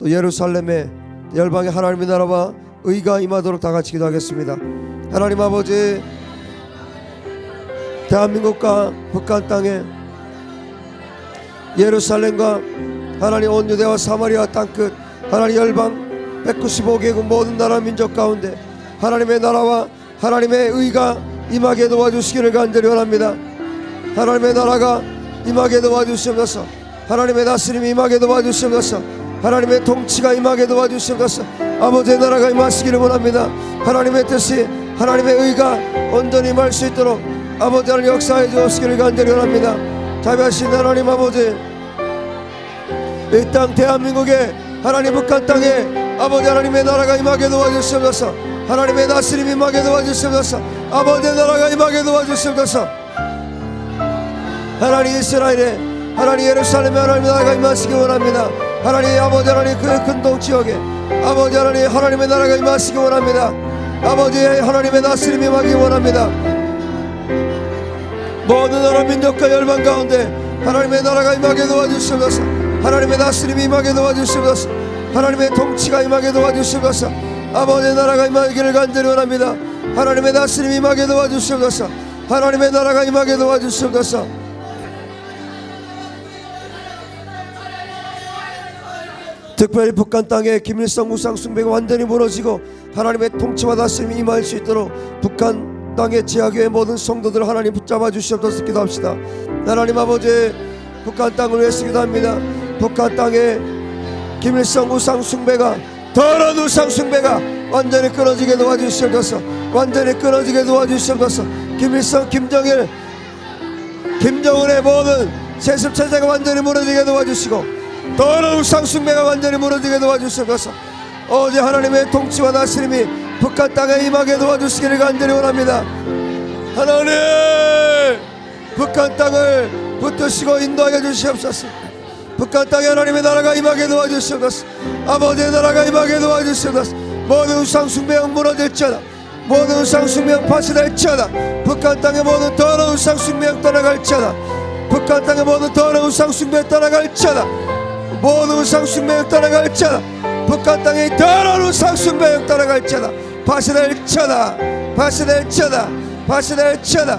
또 예루살렘에 열방의 하나님의 나라와 의가 임하도록 다 같이 기도하겠습니다. 하나님 아버지, 대한민국과 북한 땅에 예루살렘과 하나님 온 유대와 사마리아 땅끝 하나님 열방 195개국 모든 나라 민족 가운데 하나님의 나라와 하나님의 의가 임하게 도와주시기를 간절히 원합니다. 하나님의 나라가 임하게 도와주시옵소서. 하나님의 다스림이 임하게 도와주시옵소서. 하나님의 통치가 임하게 도와주시옵소서. 아버지의 나라가 임하시기를 원합니다. 하나님의 뜻이 하나님의 의가 온전히 임할 수 있도록 아버지 하나님 역사해 주시기를 간절히 원합니다. 자비하신 하나님 아버지, 이 땅 대한민국의 하나님 북한 땅에 아버지 하나님의 나라가 임하게 도와주시옵소서. 하나님의 다스림이 임하게 도와주시옵소서. 아버지의 나라가 임하게 도와주시옵소서. 하나님 이스라엘에 하나님 예루살렘에 하나님의 나라가 임하시기 원합니다. 하나님 아버지 하나님 그 큰 동지역에 아버지 하나님의 나라가 임하시기 원합니다. 아버지의 하나님의 다스림이 임하기 원합니다. 모든 나라 민족과 열방 가운데 하나님의 나라가 임하게 도와주시옵소서. 하나님의 다스림이 임하게 도와주시옵소서. 하나님의 통치가 임하게 도와주시옵소서. 아버지의 나라가 임하기를 간절히 원합니다. 하나님의 다스림이 임하게 도와주시옵소서. 하나님의 나라가 임하게 도와주시옵소서. 특별히 북한 땅에 김일성 우상 숭배가 완전히 무너지고 하나님의 통치와 다스림이 임할 수 있도록 북한 땅의 지하교회 모든 성도들 하나님 붙잡아 주시옵소서. 기도합시다. 하나님 아버지, 북한 땅을 위해서 기도합니다. 북한 땅에 김일성 우상 숭배가, 더러운 우상 숭배가 완전히 끊어지게 도와주시옵소서. 완전히 끊어지게 도와주시옵소서. 김일성, 김정일, 김정은의 모든 세습 체제가 완전히 무너지게 도와주시고 더러운 우상 숭배가 완전히 무너지게 도와주시옵소서. 어제 하나님의 통치와 다스림이 북한 땅에 임하게 도와주시기를 간절히 원합니다. 하나님, 북한 땅을 붙드시고 인도하여 주시옵소서. 북한 땅에 하나님의 나라가 임하게 도와주시옵소서. 아버지의 나라가 임하게 도와주시옵소서. 모든 우상 숭배가 무너질지어다. 모든 우상 숭배가 파괴될지어다. 북한 땅의 모든 더러운 우상 숭배가 떠나갈지어다. 북한 땅의 모든 더러운 우상 숭배가 떠나갈지어다. 모든 우상 숭배가 떠나갈지어다. 북한 땅의 더러운 우상 숭배가 떠나갈지어다. 파괴될지어다. 파괴될지어다. 파괴될지어다.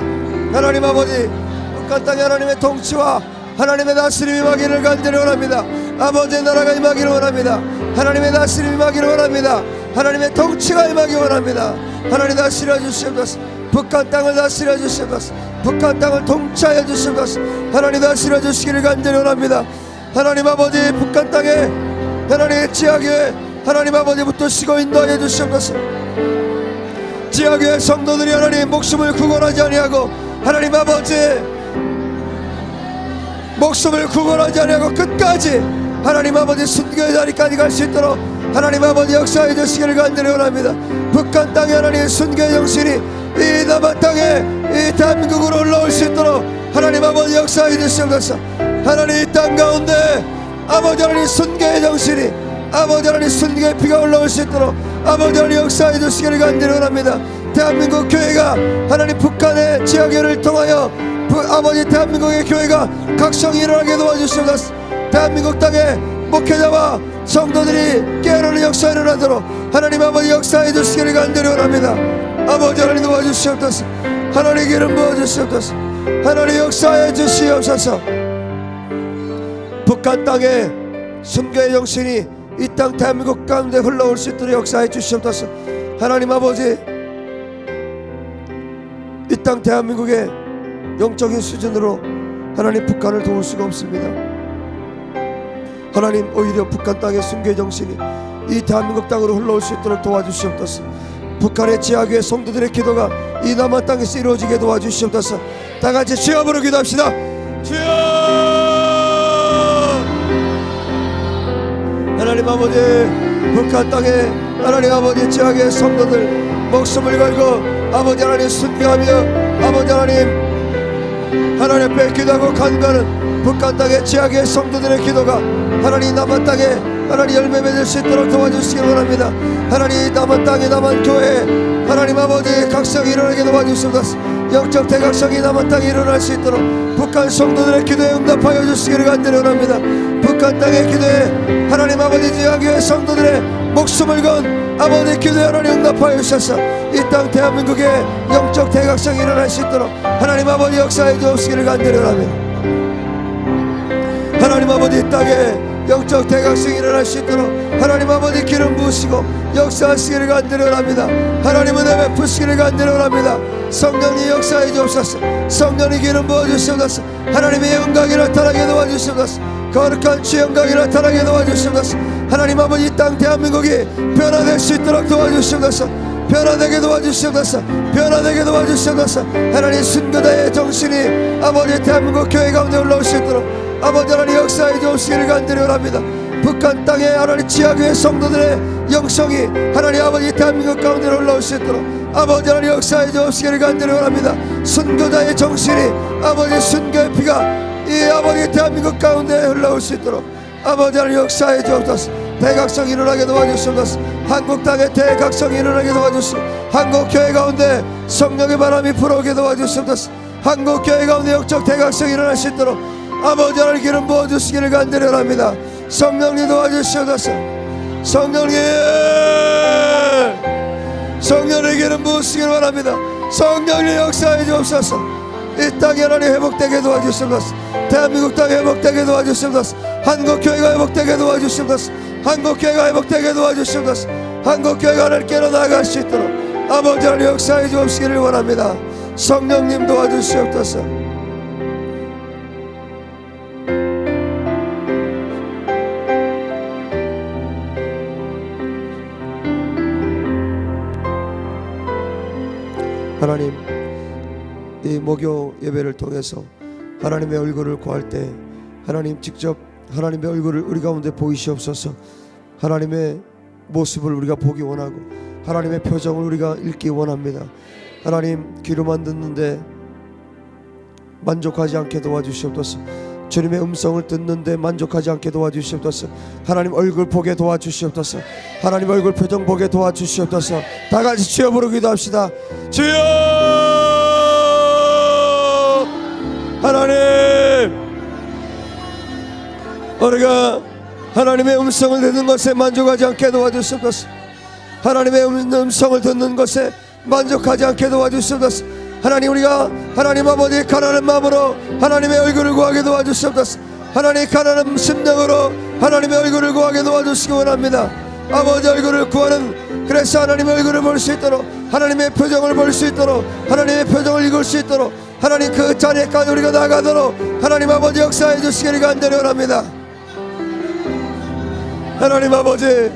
하나님 아버지, 북한 땅에 하나님의 통치와 하나님의 다스림이 임하기를 간절히 원합니다. 아버지의 나라가 임하기를 원합니다. 하나님의 다스림이 임하기를 원합니다. 하나님의 통치가 임하기 원합니다. 하나님 다스려 주시옵소서. 북한 땅을 다스려 주시옵소서. 북한 땅을 통치하여 주시옵소서. 하나님 다스려 주시기를 간절히 원합니다. 하나님 아버지, 북한 땅에 하나님의 지하교회 하나님 아버지 붙드시고 인도하여 주시옵소서. 지하교회 성도들이 하나님 목숨을 구걸하지 아니하고 하나님 아버지 목숨을 구걸하지 아니하고 끝까지 하나님 아버지 순교의 자리까지 갈 수 있도록 하나님 아버지 역사해 주시기를 간절히 원합니다. 북한 땅에 하나님의 순교의 정신이 이 남한 땅에 이 대한민국으로 올라올 수 있도록 하나님 아버지 역사해 주시옵소서. 하나님 이 땅 가운데 아버지 하나님 순교의 정신이 아버지 하나님 순교의 피가 올라올 수 있도록 아버지 하나님 역사해 주시기를 간절히 원합니다. 대한민국 교회가 하나님 북한의 지하교회를 통하여 아버지 대한민국의 교회가 각성이 일어나게 도와주시옵소서. 대한민국 땅에 목회자와 성도들이 깨어나는 역사가 일어나도록 하나님 아버지 역사해 주시기를 간절히 원합니다. 아버지 하나님 도와주시옵소서. 하나님 기름 부어주시옵소서. 하나님 역사해 주시옵소서. 북한 땅에 순교의 정신이 이 땅 대한민국 가운데 흘러올 수 있도록 역사해 주시옵소서. 하나님 아버지, 이 땅 대한민국의 영적인 수준으로 하나님 북한을 도울 수가 없습니다. 하나님 오히려 북한 땅의 순교의 정신이 이 대한민국 땅으로 흘러올 수 있도록 도와주시옵소서. 북한의 지하교회 성도들의 기도가 이 남한 땅에서 이루어지게 도와주시옵소서. 다같이 주여 부르 기도합시다. 주여! 하나님 아버지, 북한 땅에 하나님 아버지 지하교회 성도들 목숨을 걸고 아버지 하나님 순교하며 아버지 하나님 앞에 기도하고 간구하는 북한 땅의 지하교회 성도들의 기도가 하나님 남한 땅에 하나님 열매 맺을 수 있도록 도와주시기 원합니다. 하나님 남한 땅에 남한 교회 하나님 아버지 각성이 일어나게 도와주시옵소서. 영적 대각성이 남한 땅에 일어날 수 있도록 북한 성도들의 기도에 응답하여 주시기를 간절히 원합니다. 북한 땅의 기도에 하나님 아버지 지하교회 성도들의 목숨을 건 아버지 기도에 하나님 응답하여 주셔서 이 땅 대한민국의 영적 대각성이 일어날 수 있도록 하나님 아버지 역사해 주옵시기를 간절히 원합니다. 하나님 아버지 이 땅에 영적 대각성이 일어날 수 있도록 하나님 아버지 기름 부으시고 역사하시기를 간절히 원합니다. 하나님 은혜 베푸시기를 간절히 원합니다. 성령님 역사해 주옵소서. 성령님 기름 부어주시옵소서. 하나님의 영광이 나타나게 도와주시옵소서. 거룩한 주 영광이 나타나게 도와주시옵소서. 하나님 아버지 이 땅 대한민국이 변화될 수 있도록 도와주시옵소서. 변화되게 도와주시옵소서. 변화되게 도와주시옵소서. 하나님 순교자의 정신이 아버지 대한민국 교회 가운데 올라올 수 있도록 아버지 하나님 역사해 주옵시기를 간절히 원합니다. 북한 땅에 하나님 지하교회 성도들의 영성이 하나님 아버지 대한민국 가운데 올라올 수 있도록 아버지 하나님 역사해 주옵시기를 간절히 원합니다. 순교자의 정신이 아버지 순교의 피가 이 아버지 대한민국 가운데 흘러올 수 있도록 아버지 하나님 역사해 주옵소서. 대각성이 일어나게 도와주시옵소서. 한국 땅에 대각성이 일어나게 도와주시고 한국 교회 가운데 성령의 바람이 불어오게 도와주시옵소서. 한국 교회 가운데 영적 대각성이 일어날 수 있도록 아버지 하나님 기름 부어주시기를 간절히 원합니다. 성령님 도와주시옵소서. 성령의 기름 부으시기를 원합니다. 성령님 역사해 주옵소서. 이 땅이 하나님 회복되게 도와주시옵소서. 대한민국 땅이 회복되게 도와주시옵소서. 한국교회가 회복되게 도와주시옵소서. 한국교회가 회복되게 도와주시옵소서. 한국교회가 하나님 깨어나갈 수 있도록 아버지 하나님 역사해 주옵시기를 원합니다. 성령님 도와주시옵소서. 하나님 이 목요 예배를 통해서 하나님의 얼굴을 구할 때 하나님 직접 하나님의 얼굴을 우리 가운데 보이시옵소서. 하나님의 모습을 우리가 보기 원하고 하나님의 표정을 우리가 읽기 원합니다. 하나님 귀로만 듣는데 만족하지 않게 도와주시옵소서. 주님의 음성을 듣는데 만족하지 않게 도와주시옵소서. 하나님 얼굴 보게 도와주시옵소서. 하나님 얼굴 표정 보게 도와주시옵소서. 다 같이 주여 부르기도 합시다. 주여! 하나님, 우리가 하나님의 음성을 듣는 것에 만족하지 않게 도와주시옵소서. 하나님의 음성을 듣는 것에 만족하지 않게 도와주시옵소서. 하나님 우리가 하나님 아버지 가난한 마음으로 하나님의 얼굴을 구하게 도와주시옵소서. 하나님 가난한 심령으로 하나님의 얼굴을 구하게 도와주시기 원합니다. 아버지 얼굴을 구하는 그래서 하나님의 얼굴을 볼 수 있도록 하나님의 표정을 볼 수 있도록 하나님의 표정을 읽을 수 있도록 하나님 그 자리에까지 우리가 나가도록 하나님 아버지 역사해 주시기를 간절히 원합니다. 하나님 아버지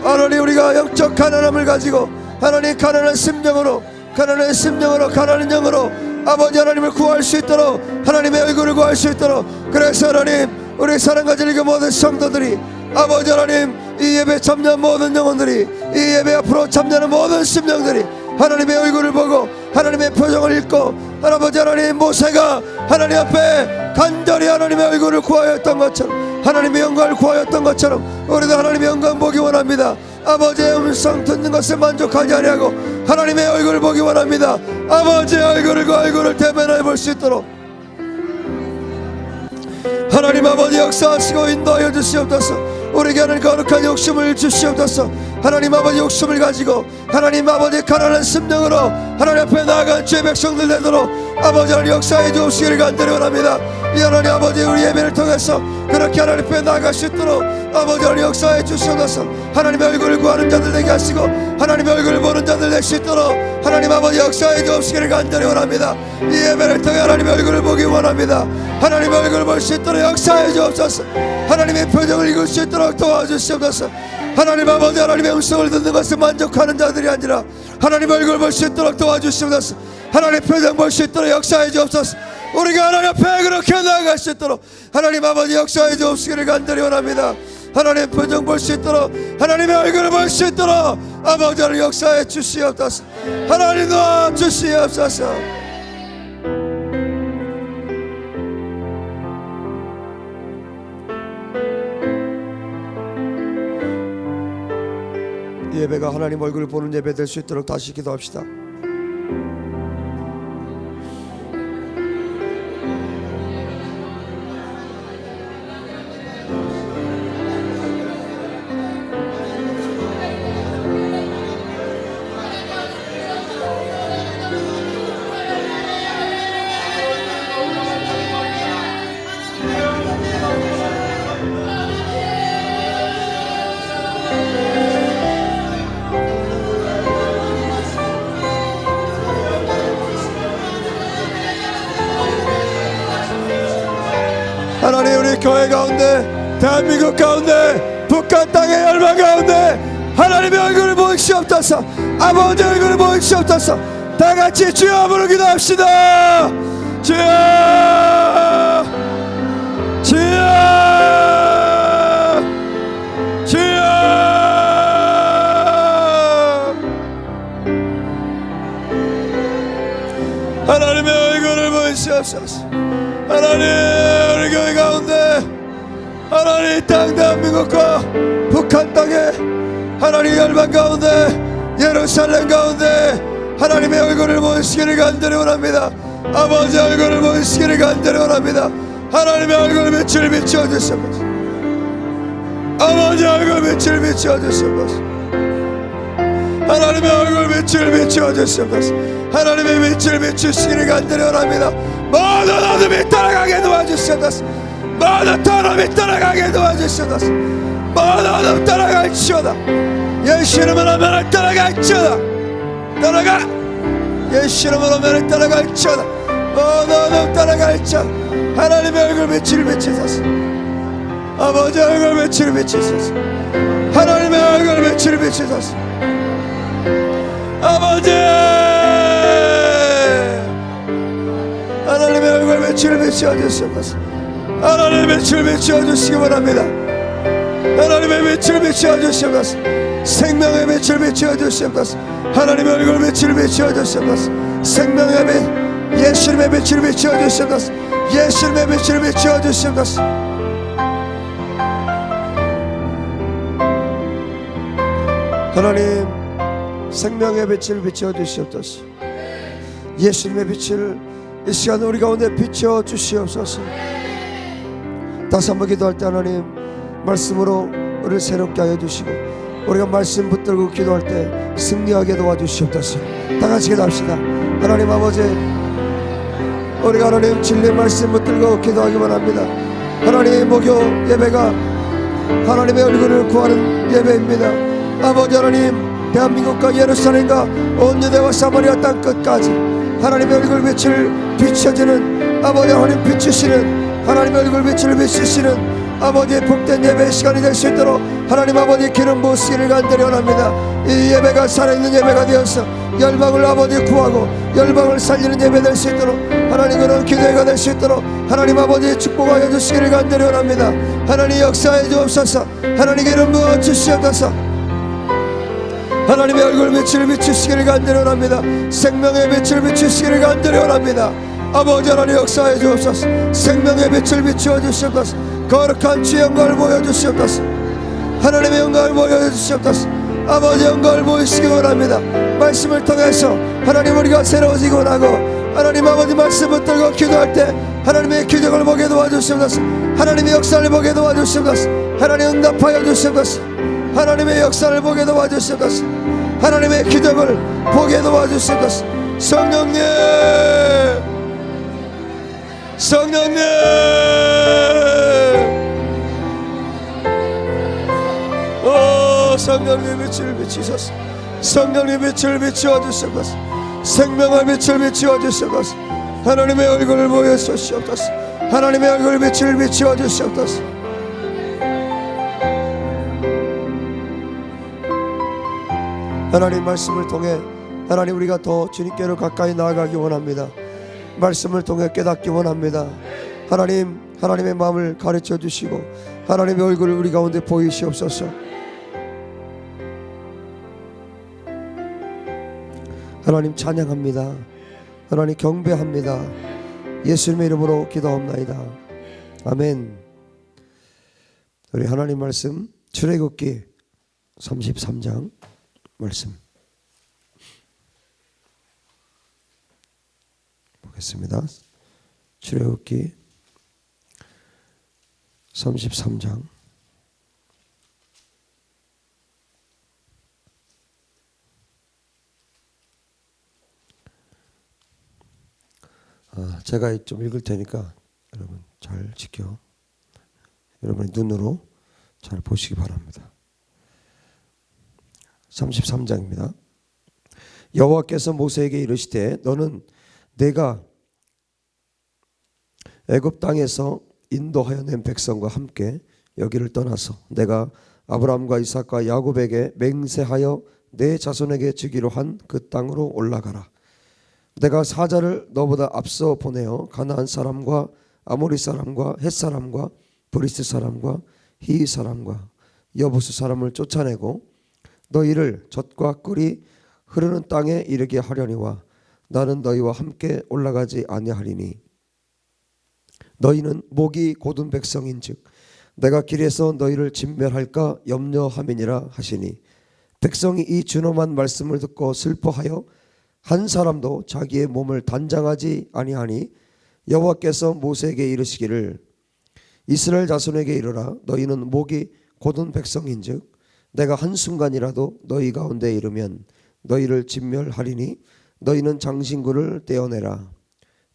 하나님 우리가 영적 가난함을 가지고 하나님 가난한 심령으로 가난한 영으로 아버지 하나님을 구할 수 있도록 하나님의 얼굴을 구할 수 있도록 그래서 하나님 우리 사랑과 진리교 모든 성도들이 아버지 하나님 이 예배 참여한 모든 영혼들이 이 예배 앞으로 참여하는 모든 심령들이 하나님의 얼굴을 보고 하나님의 표정을 읽고 아버지 하나님 모세가 하나님 앞에 간절히 하나님의 얼굴을 구하였던 것처럼 하나님의 영광을 구하였던 것처럼 우리도 하나님의 영광 보기 원합니다. 아버지의 음성 듣는 것에 만족하지 아니하고 하나님의 얼굴을 보기 원합니다. 아버지의 얼굴을 대면해 볼 수 있도록 하나님 아버지 역사하시고 인도하여 주시옵소서. 우리에게 하는 거룩한 욕심을 주시옵소서. 하나님 아버지 욕심을 가지고 하나님 아버지 가난한 심령으로 하나님 앞에 나아간 주의 백성들 되도록 아버지 하나님 역사해 주옵시기를 간절히 원합니다. 이 하나님 아버지 우리 예배를 통해서 그렇게 하나님 앞에 나아갈 수 있도록 아버지 하나님 역사해 주시옵소서. 하나님의 얼굴을 구하는 자들 되게 하시고 하나님의 얼굴을 보는 자들 될 수 있도록 하나님 아버지 역사해 주옵시기를 간절히 원합니다. 이 예배를 통해 하나님의 얼굴을 보기 원합니다. 하나님의 얼굴을 볼 수 있도록 역사해 주옵소서. 하나님의 표정을 읽을 수 있도록 도와주시옵소서. 하나님 아버지 하나님의 음성을 듣는 것에 만족하는 자들이 아니라 하나님의 얼굴을 볼 수 있도록 도와주시옵소서. 하나님의 표정 볼 수 있도록 역사해 주옵소서. 우리가 하나님 앞에 그렇게 나아갈 수 있도록 하나님 아버지 역사해 주옵시기를 간절히 원합니다. 하나님의 표정 볼 수 있도록 하나님의 얼굴을 볼 수 있도록 아버지 하나님 역사해 주시옵소서. 하나님 도와주시옵소서. 예배가 하나님 얼굴을 보는 예배 될 수 있도록 다시 기도합시다. 교회 가운데, 대한민국 가운데, 북한 땅의 열망 가운데 하나님의 얼굴을 보시옵소서. 아버지 얼굴을 보시옵소서. 다 같이 주여 부르 기도합시다. 주여, 주여, 주여. 하나님의 얼굴을 보시옵소서. 하나님, 우리 교회 가운데, 하나님 땅 대한민국과 북한 땅에, 하나님 열방 가운데, 예루살렘 가운데 하나님의 얼굴을 보시기를 간절히 원합니다. 아버지 얼굴을 보시기를 간절히 원합니다. 하나님의 얼굴 빛을 비춰주시옵소서. 아버지 얼굴 빛을 비춰주시옵소서. 하나님의 얼굴 빛을 비춰주시옵소서. 하나님의 빛을 비추시기를 간절히 원합니다. 모든 어둠이 떠나가게 도와주시옵소서. 모든 더러움이 떠나가게 도와주시옵소서. 모든 어둠 떠나갈지어다. 예수 이름으로 면을 떠나갈지어다. 떠나가. 예수 이름으로 면을 떠나갈지어다. 모든 어둠 떠나갈지어다. 하나님의 얼굴 빛을 비추소서. 아버지 얼굴 빛을 비추소서. 하나님의 얼굴 빛을 비추소서. 아버지 하나님의 얼굴 빛을 비춰주시옵소서. 하나님의 빛을 비춰주시기 바랍니다. 하나님의 빛을 비춰주시옵소서. 생명의 빛을 비춰주시옵소서. 하나님의 얼굴 빛을 비춰주시옵소서. 생명의 빛, 예수님의 빛을 비춰주시옵소서. 예수님의 빛을 비춰주시옵소서. 하나님, 생명의 빛을 비춰주시옵소서. 예수님의 빛을 이 시간 우리 가운데 비춰주시옵소서. 다시 한번 기도할 때 하나님, 말씀으로 우리를 새롭게 하여 주시고, 우리가 말씀 붙들고 기도할 때 승리하게 도와주시옵소서. 다 같이 기도합시다. 하나님 아버지, 우리가 하나님 진리의 말씀 붙들고 기도하기만 합니다. 하나님 목요 예배가 하나님의 얼굴을 구하는 예배입니다. 아버지 하나님, 대한민국과 예루살렘과 온 유대와 사마리아 땅 끝까지 하나님의 얼굴 빛을 비춰주는, 아버지 하나님 비추시는, 하나님의 얼굴 빛을 비추시는 아버지의 복된 예배의 시간이 될 수 있도록 하나님 아버지 기름 부으시기를 간절히 원합니다. 이 예배가 살아있는 예배가 되어서 열방을 아버지 구하고 열방을 살리는 예배 될 수 있도록, 하나님 그런 기도회가 될 수 있도록 하나님 아버지 축복하여 주시기를 간절히 원합니다. 하나님 역사해 주옵소서. 하나님 기름 부어 주시옵소서. 하나님의 얼굴 빛을 비추시기를 간절히 원합니다. 생명의 빛을 비추시기를 간절히 원합니다. 아버지 하나님 역사해 주옵소서. 생명의 빛을 비추어 주시옵소서. 거룩한 주의 영광을 보여주시옵소서. 하나님의 영광을 보여주시옵소서. 아버지 영광을 보이시기 원합니다. 말씀을 통해서 하나님 우리가 새로워지기 원하고, 하나님 아버지 말씀 붙들고 기도할 때 하나님의 기적을 보게 도와주시옵소서. 하나님의 역사를 보게 도와주시옵소서. 하나님 응답하여 주시옵소서. 하나님의 역사를 보게 도와주시옵소서. 하나님의 기적을 보게 도와주시옵소서. 성령님, 성령님, 오 성령의 빛을 비추소서. 성령의 빛을 비추어 주시옵소서. 생명의 빛을 비추어 주시옵소서. 하나님의 얼굴을 보여주시옵소서. 하나님의 얼굴 빛을 비추어 주시옵소서. 하나님 말씀을 통해 하나님 우리가 더 주님께로 가까이 나아가기 원합니다. 말씀을 통해 깨닫기 원합니다. 하나님, 하나님의 마음을 가르쳐 주시고 하나님의 얼굴을 우리 가운데 보이시옵소서. 하나님 찬양합니다. 하나님 경배합니다. 예수님의 이름으로 기도합나이다. 아멘. 우리 하나님 말씀 출애굽기 33장 말씀 보겠습니다. 출애굽기 33장 제가 좀 읽을 테니까 여러분 잘 지켜, 여러분의 눈으로 잘 보시기 바랍니다. 33장입니다. 여호와께서 모세에게 이르시되 너는 내가 애굽 땅에서 인도하여 낸 백성과 함께 여기를 떠나서 내가 아브라함과 이삭과 야곱에게 맹세하여 내 자손에게 주기로 한 그 땅으로 올라가라. 내가 사자를 너보다 앞서 보내어 가나안 사람과 아모리 사람과 헷 사람과 브리스 사람과 히 사람과 여부스 사람을 쫓아내고 너희를 젖과 꿀이 흐르는 땅에 이르게 하려니와 나는 너희와 함께 올라가지 아니하리니 너희는 목이 곧은 백성인즉 내가 길에서 너희를 진멸할까 염려함이니라 하시니 백성이 이 준엄한 말씀을 듣고 슬퍼하여 한 사람도 자기의 몸을 단장하지 아니하니 여호와께서 모세에게 이르시기를 이스라엘 자손에게 이르라 너희는 목이 곧은 백성인즉 내가 한순간이라도 너희 가운데 이르면 너희를 진멸하리니 너희는 장신구를 떼어내라.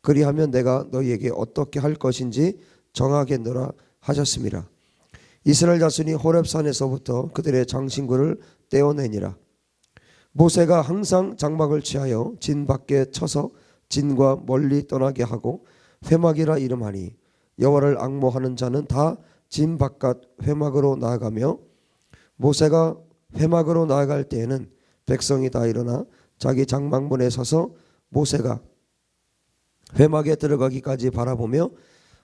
그리하면 내가 너희에게 어떻게 할 것인지 정하겠노라 하셨습니다. 이스라엘 자손이 호렙산에서부터 그들의 장신구를 떼어내니라. 모세가 항상 장막을 취하여 진 밖에 쳐서 진과 멀리 떠나게 하고 회막이라 이름하니 여호와를 앙모하는 자는 다 진 바깥 회막으로 나아가며 모세가 회막으로 나아갈 때에는 백성이 다 일어나 자기 장막문에 서서 모세가 회막에 들어가기까지 바라보며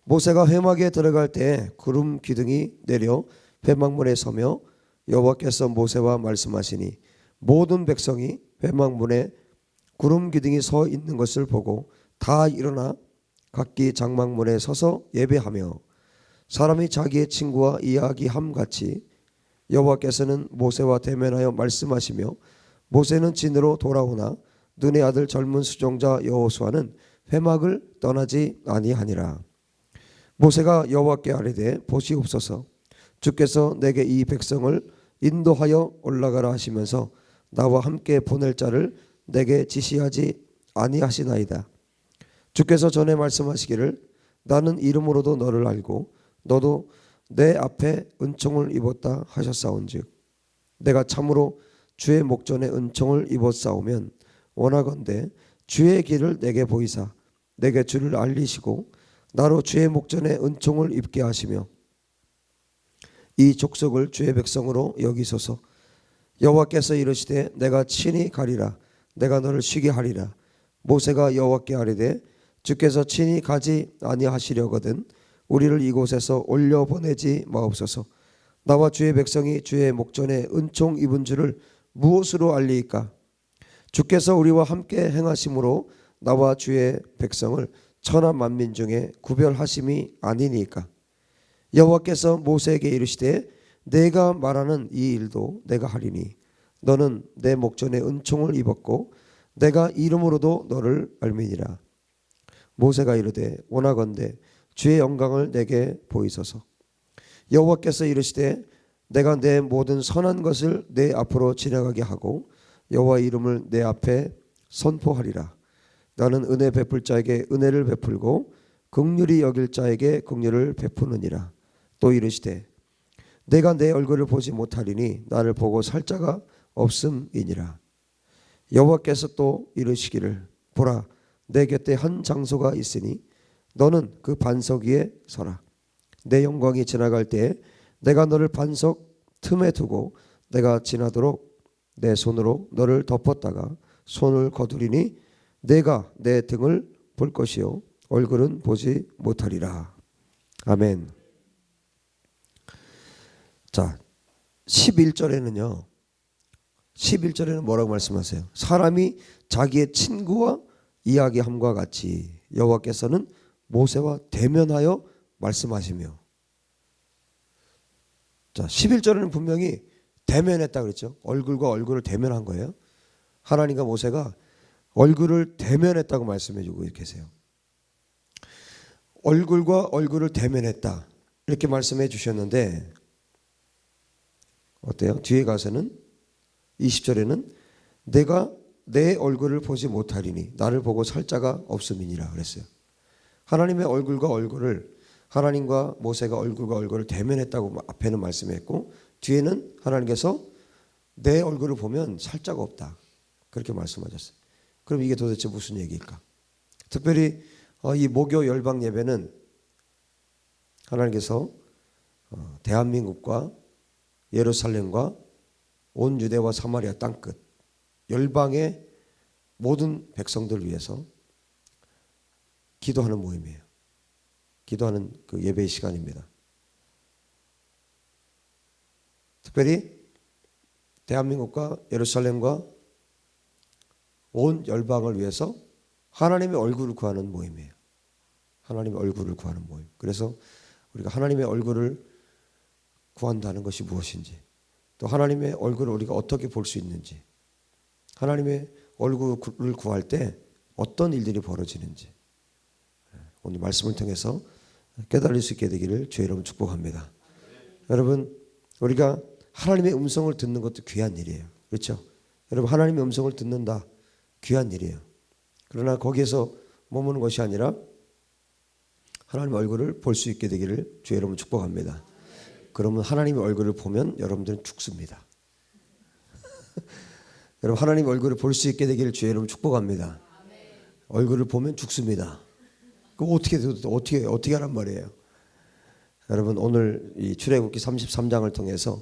모세가 회막에 들어갈 때 구름 기둥이 내려 회막문에 서며 여호와께서 모세와 말씀하시니 모든 백성이 회막문에 구름 기둥이 서 있는 것을 보고 다 일어나 각기 장막문에 서서 예배하며 사람이 자기의 친구와 이야기함 같이 여호와께서는 모세와 대면하여 말씀하시며 모세는 진으로 돌아오나 눈의 아들 젊은 수종자 여호수아는 회막을 떠나지 아니하니라. 모세가 여호와께 아뢰되 보시옵소서 주께서 내게 이 백성을 인도하여 올라가라 하시면서 나와 함께 보낼 자를 내게 지시하지 아니하시나이다. 주께서 전에 말씀하시기를 나는 이름으로도 너를 알고 너도 내 앞에 은총을 입었다 하셨사온즉 내가 참으로 주의 목전에 은총을 입었사오면 원하건대 주의 길을 내게 보이사 내게 주를 알리시고 나로 주의 목전에 은총을 입게 하시며 이 족속을 주의 백성으로 여기소서. 여호와께서 이르시되 내가 친히 가리라 내가 너를 쉬게 하리라. 모세가 여호와께 아뢰되 주께서 친히 가지 아니하시려거든 우리를 이곳에서 올려보내지 마옵소서. 나와 주의 백성이 주의 목전에 은총 입은 줄을 무엇으로 알리이까? 주께서 우리와 함께 행하심으로 나와 주의 백성을 천하 만민 중에 구별하심이 아니니까. 여호와께서 모세에게 이르시되 내가 말하는 이 일도 내가 하리니 너는 내 목전에 은총을 입었고 내가 이름으로도 너를 알미니라. 모세가 이르되 원하건대 주의 영광을 내게 보이소서. 여호와께서 이르시되 내가 내 모든 선한 것을 내 앞으로 지나가게 하고 여호와 이름을 내 앞에 선포하리라. 나는 은혜 베풀 자에게 은혜를 베풀고 긍휼히 여길 자에게 긍휼을 베푸느니라. 또 이르시되 내가 내 얼굴을 보지 못하리니 나를 보고 살 자가 없음이니라. 여호와께서 또 이르시기를 보라 내 곁에 한 장소가 있으니 너는 그 반석 위에 서라. 내 영광이 지나갈 때에 내가 너를 반석 틈에 두고 내가 지나도록 내 손으로 너를 덮었다가 손을 거두리니 내가 내 등을 볼 것이요 얼굴은 보지 못하리라. 아멘. 자, 11절에는요. 11절에는 뭐라고 말씀하세요? 사람이 자기의 친구와 이야기함과 같이 여호와께서는 모세와 대면하여 말씀하시며, 자 11절에는 분명히 대면했다 그랬죠. 얼굴과 얼굴을 대면한 거예요. 하나님과 모세가 얼굴을 대면했다고 말씀해 주고 계세요. 얼굴과 얼굴을 대면했다 이렇게 말씀해 주셨는데 어때요? 뒤에 가서는 20절에는 내가 내 얼굴을 보지 못하리니 나를 보고 살 자가 없음이니라 그랬어요. 하나님의 얼굴과 얼굴을, 하나님과 모세가 얼굴과 얼굴을 대면했다고 앞에는 말씀했고 뒤에는 하나님께서 내 얼굴을 보면 살 자가 없다 그렇게 말씀하셨어요. 그럼 이게 도대체 무슨 얘기일까? 특별히 이 목요 열방 예배는 하나님께서 대한민국과 예루살렘과 온 유대와 사마리아 땅끝 열방의 모든 백성들을 위해서 기도하는 모임이에요. 기도하는 그 예배의 시간입니다. 특별히 대한민국과 예루살렘과 온 열방을 위해서 하나님의 얼굴을 구하는 모임이에요. 하나님의 얼굴을 구하는 모임. 그래서 우리가 하나님의 얼굴을 구한다는 것이 무엇인지, 또 하나님의 얼굴을 우리가 어떻게 볼 수 있는지, 하나님의 얼굴을 구할 때 어떤 일들이 벌어지는지 오늘 말씀을 통해서 깨달을 수 있게 되기를 주의 이름으로 축복합니다. 여러분, 우리가 하나님의 음성을 듣는 것도 귀한 일이에요. 그렇죠? 여러분, 하나님의 음성을 듣는다, 귀한 일이에요. 그러나 거기에서 머무는 것이 아니라 하나님의 얼굴을 볼 수 있게 되기를 주의 이름으로 축복합니다. 그러면 하나님의 얼굴을 보면 여러분들은 죽습니다. 여러분, 하나님의 얼굴을 볼 수 있게 되기를 주의 이름으로 축복합니다. 얼굴을 보면 죽습니다. 그거 어떻게 하란 말이에요? 여러분, 오늘 이 출애굽기 33장을 통해서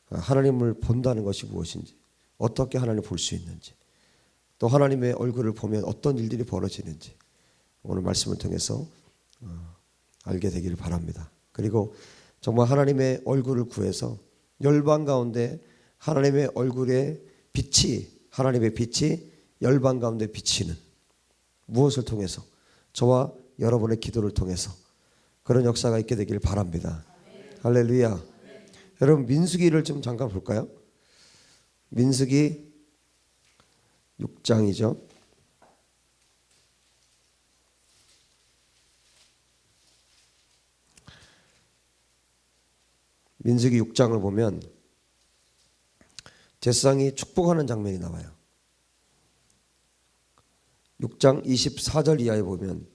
하나님을 본다는 것이 무엇인지, 어떻게 하나님을 볼 수 있는지, 또 하나님의 얼굴을 보면 어떤 일들이 벌어지는지 오늘 말씀을 통해서 알게 되기를 바랍니다. 그리고 정말 하나님의 얼굴을 구해서 열방 가운데 하나님의 얼굴의 빛이, 하나님의 빛이 열방 가운데 비치는, 무엇을 통해서? 저와 여러분의 기도를 통해서 그런 역사가 있게 되기를 바랍니다. 할렐루야. 여러분, 민수기를 좀 잠깐 볼까요? 민수기 6장이죠. 민수기 6장을 보면 제사장이 축복하는 장면이 나와요. 6장 24절 이하에 보면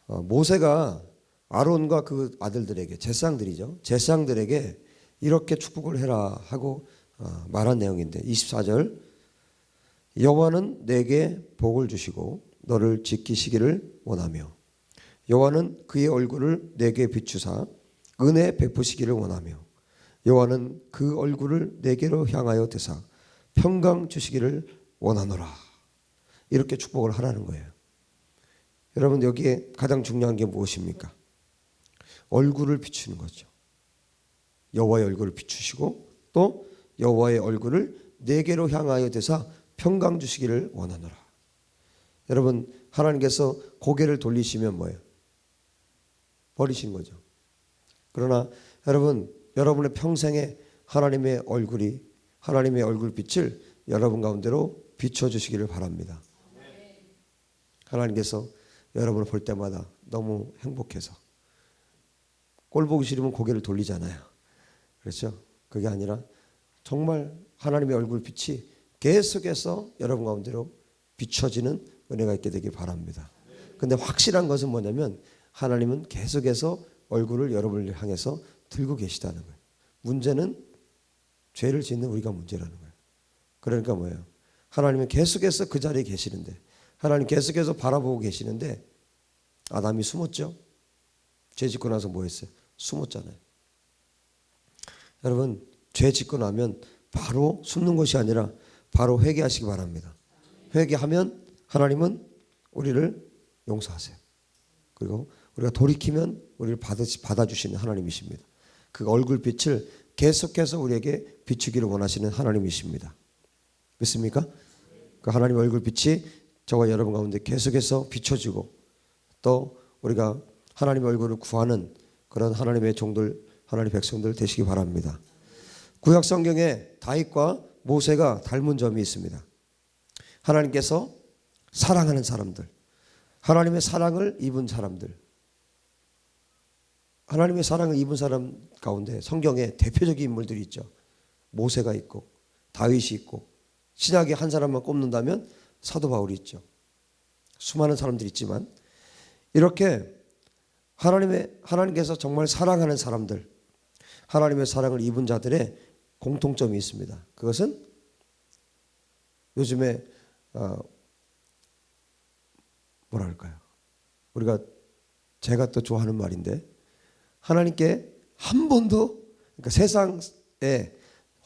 모세가 아론과 그 아들들에게, 제사장들에게 이렇게 축복을 해라 하고 말한 내용인데, 24절, 여호와는 내게 복을 주시고 너를 지키시기를 원하며 여호와는 그의 얼굴을 내게 비추사 은혜 베푸시기를 원하며 여호와는 그 얼굴을 내게로 향하여 드사 평강 주시기를 원하노라. 이렇게 축복을 하라는 거예요. 여러분, 여기에 가장 중요한 게 무엇입니까? 얼굴을 비추는 거죠. 여호와의 얼굴을 비추시고 또 여호와의 얼굴을 내게로 향하여 되사 평강 주시기를 원하노라. 여러분, 하나님께서 고개를 돌리시면 뭐예요? 버리신 거죠. 그러나 여러분, 여러분의 평생에 하나님의 얼굴이, 하나님의 얼굴빛을 여러분 가운데로 비춰주시기를 바랍니다. 하나님께서 여러분을 볼 때마다 너무 행복해서, 꼴 보기 싫으면 고개를 돌리잖아요. 그렇죠? 그게 아니라 정말 하나님의 얼굴빛이 계속해서 여러분 가운데로 비춰지는 은혜가 있게 되길 바랍니다. 근데 확실한 것은 뭐냐면 하나님은 계속해서 얼굴을 여러분을 향해서 들고 계시다는 거예요. 문제는 죄를 짓는 우리가 문제라는 거예요. 그러니까 뭐예요? 하나님은 계속해서 그 자리에 계시는데, 하나님 계속해서 바라보고 계시는데 아담이 숨었죠. 죄 짓고 나서 뭐 했어요? 숨었잖아요. 여러분, 죄 짓고 나면 바로 숨는 것이 아니라 바로 회개하시기 바랍니다. 회개하면 하나님은 우리를 용서하세요. 그리고 우리가 돌이키면 우리를 받아주시는 하나님이십니다. 그 얼굴빛을 계속해서 우리에게 비추기를 원하시는 하나님이십니다. 믿습니까? 그 하나님 얼굴빛이 저와 여러분 가운데 계속해서 비춰지고 또 우리가 하나님의 얼굴을 구하는 그런 하나님의 종들, 하나님의 백성들 되시기 바랍니다. 구약 성경에 다윗과 모세가 닮은 점이 있습니다. 하나님께서 사랑하는 사람들, 하나님의 사랑을 입은 사람들, 하나님의 사랑을 입은 사람 가운데 성경에 대표적인 인물들이 있죠. 모세가 있고 다윗이 있고, 신약에 한 사람만 꼽는다면 사도 바울이 있죠. 수많은 사람들이 있지만 이렇게 하나님께서 정말 사랑하는 사람들, 하나님의 사랑을 입은 자들의 공통점이 있습니다. 그것은 요즘에 뭐랄까요? 우리가 제가 또 좋아하는 말인데 하나님께 한 번도, 그러니까 세상에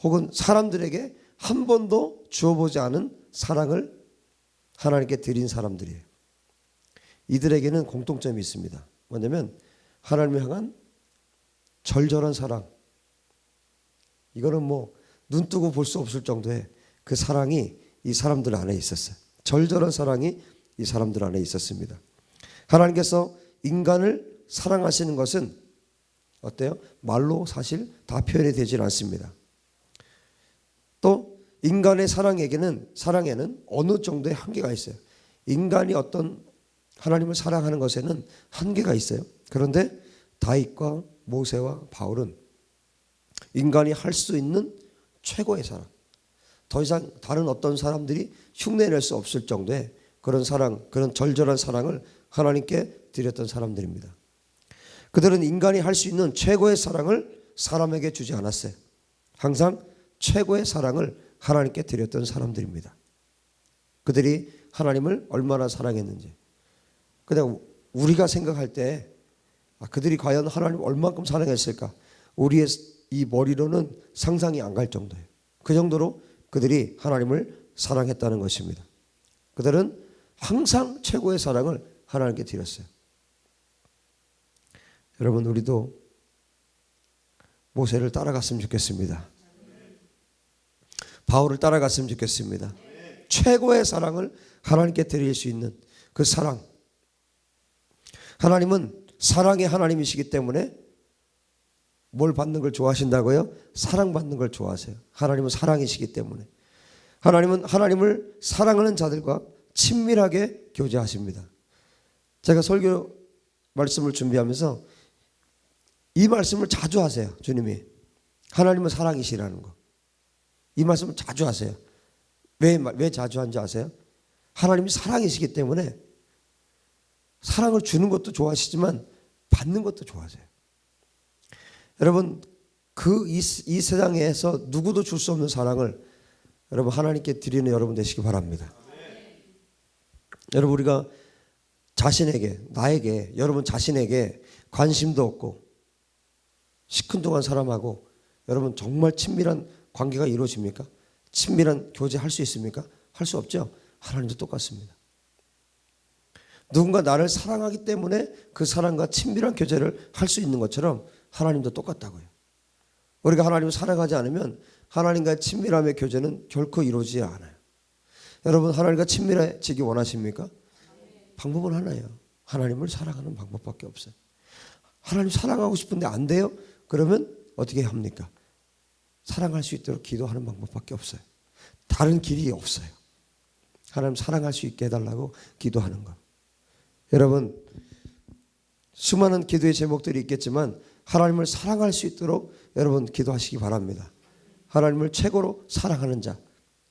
혹은 사람들에게 한 번도 주어보지 않은 사랑을 하나님께 드린 사람들이에요. 이들에게는 공통점이 있습니다. 뭐냐면 하나님을 향한 절절한 사랑. 이거는 뭐 눈 뜨고 볼 수 없을 정도의 그 사랑이 이 사람들 안에 있었어요. 절절한 사랑이 이 사람들 안에 있었습니다. 하나님께서 인간을 사랑하시는 것은 어때요? 말로 사실 다 표현이 되질 않습니다. 또 인간의 사랑에는 어느 정도의 한계가 있어요. 인간이 어떤 하나님을 사랑하는 것에는 한계가 있어요. 그런데 다윗과 모세와 바울은 인간이 할 수 있는 최고의 사랑, 더 이상 다른 어떤 사람들이 흉내낼 수 없을 정도의 그런 사랑, 그런 절절한 사랑을 하나님께 드렸던 사람들입니다. 그들은 인간이 할 수 있는 최고의 사랑을 사람에게 주지 않았어요. 항상 최고의 사랑을 하나님께 드렸던 사람들입니다. 그들이 하나님을 얼마나 사랑했는지. 그냥 우리가 생각할 때 그들이 과연 하나님을 얼마큼 사랑했을까? 우리의 이 머리로는 상상이 안 갈 정도예요. 그 정도로 그들이 하나님을 사랑했다는 것입니다. 그들은 항상 최고의 사랑을 하나님께 드렸어요. 여러분, 우리도 모세를 따라갔으면 좋겠습니다. 바울을 따라갔으면 좋겠습니다. 최고의 사랑을 하나님께 드릴 수 있는 그 사랑. 하나님은 사랑의 하나님이시기 때문에 뭘 받는 걸 좋아하신다고요? 사랑받는 걸 좋아하세요. 하나님은 사랑이시기 때문에. 하나님은 하나님을 사랑하는 자들과 친밀하게 교제하십니다. 제가 설교 말씀을 준비하면서 이 말씀을 자주 하세요. 주님이 하나님은 사랑이시라는 거. 이 말씀을 자주 하세요. 왜 자주 하는지 아세요? 하나님이 사랑이시기 때문에 사랑을 주는 것도 좋아하시지만 받는 것도 좋아하세요. 여러분, 이 세상에서 누구도 줄 수 없는 사랑을 여러분 하나님께 드리는 여러분 되시기 바랍니다. 여러분, 우리가 나에게, 여러분 자신에게 관심도 없고 시큰둥한 사람하고 여러분 정말 친밀한 관계가 이루어집니까? 친밀한 교제할 수 있습니까? 할 수 없죠. 하나님도 똑같습니다. 누군가 나를 사랑하기 때문에 그 사랑과 친밀한 교제를 할 수 있는 것처럼 하나님도 똑같다고요. 우리가 하나님을 사랑하지 않으면 하나님과의 친밀함의 교제는 결코 이루어지지 않아요. 여러분, 하나님과 친밀해지기 원하십니까? 방법은 하나예요. 하나님을 사랑하는 방법밖에 없어요. 하나님 사랑하고 싶은데 안 돼요? 그러면 어떻게 합니까? 사랑할 수 있도록 기도하는 방법밖에 없어요. 다른 길이 없어요. 하나님 사랑할 수 있게 해달라고 기도하는 것. 여러분, 수많은 기도의 제목들이 있겠지만 하나님을 사랑할 수 있도록 여러분 기도하시기 바랍니다. 하나님을 최고로 사랑하는 자,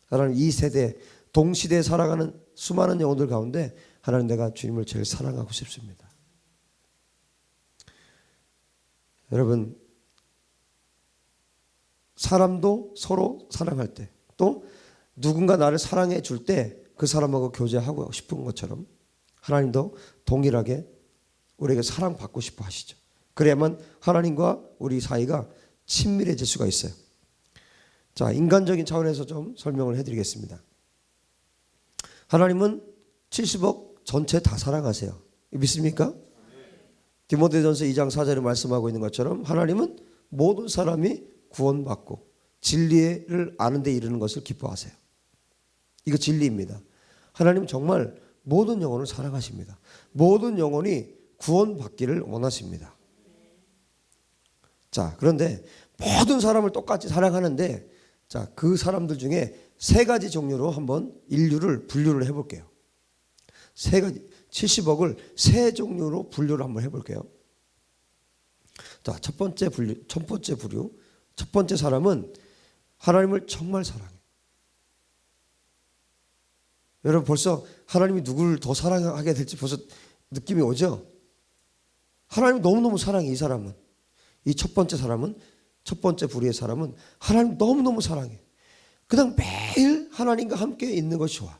하나님 이 세대 동시대에 살아가는 수많은 영혼들 가운데 하나님, 내가 주님을 제일 사랑하고 싶습니다. 여러분, 사람도 서로 사랑할 때, 또 누군가 나를 사랑해 줄 때 그 사람하고 교제하고 싶은 것처럼 하나님도 동일하게 우리에게 사랑받고 싶어 하시죠. 그래야만 하나님과 우리 사이가 친밀해질 수가 있어요. 자, 인간적인 차원에서 좀 설명을 해드리겠습니다. 하나님은 70억 전체 다 사랑하세요. 믿습니까? 디모데전서 2장 4절에 말씀하고 있는 것처럼 하나님은 모든 사람이 구원받고 진리를 아는 데 이르는 것을 기뻐하세요. 이거 진리입니다. 하나님은 정말 모든 영혼을 사랑하십니다. 모든 영혼이 구원받기를 원하십니다. 자, 그런데 모든 사람을 똑같이 사랑하는데, 자, 그 사람들 중에 세 가지 종류로 한번 인류를 분류를 해볼게요. 세 가지, 70억을 세 종류로 분류를 한번 해볼게요. 자, 첫 번째 부류. 첫 번째 사람은 하나님을 정말 사랑해요. 여러분, 벌써 하나님이 누구를 더 사랑하게 될지 벌써 느낌이 오죠? 하나님 너무너무 사랑해. 이 사람은, 이 첫 번째 사람은, 첫 번째 부류의 사람은 하나님 너무너무 사랑해. 그냥 매일 하나님과 함께 있는 것이 좋아.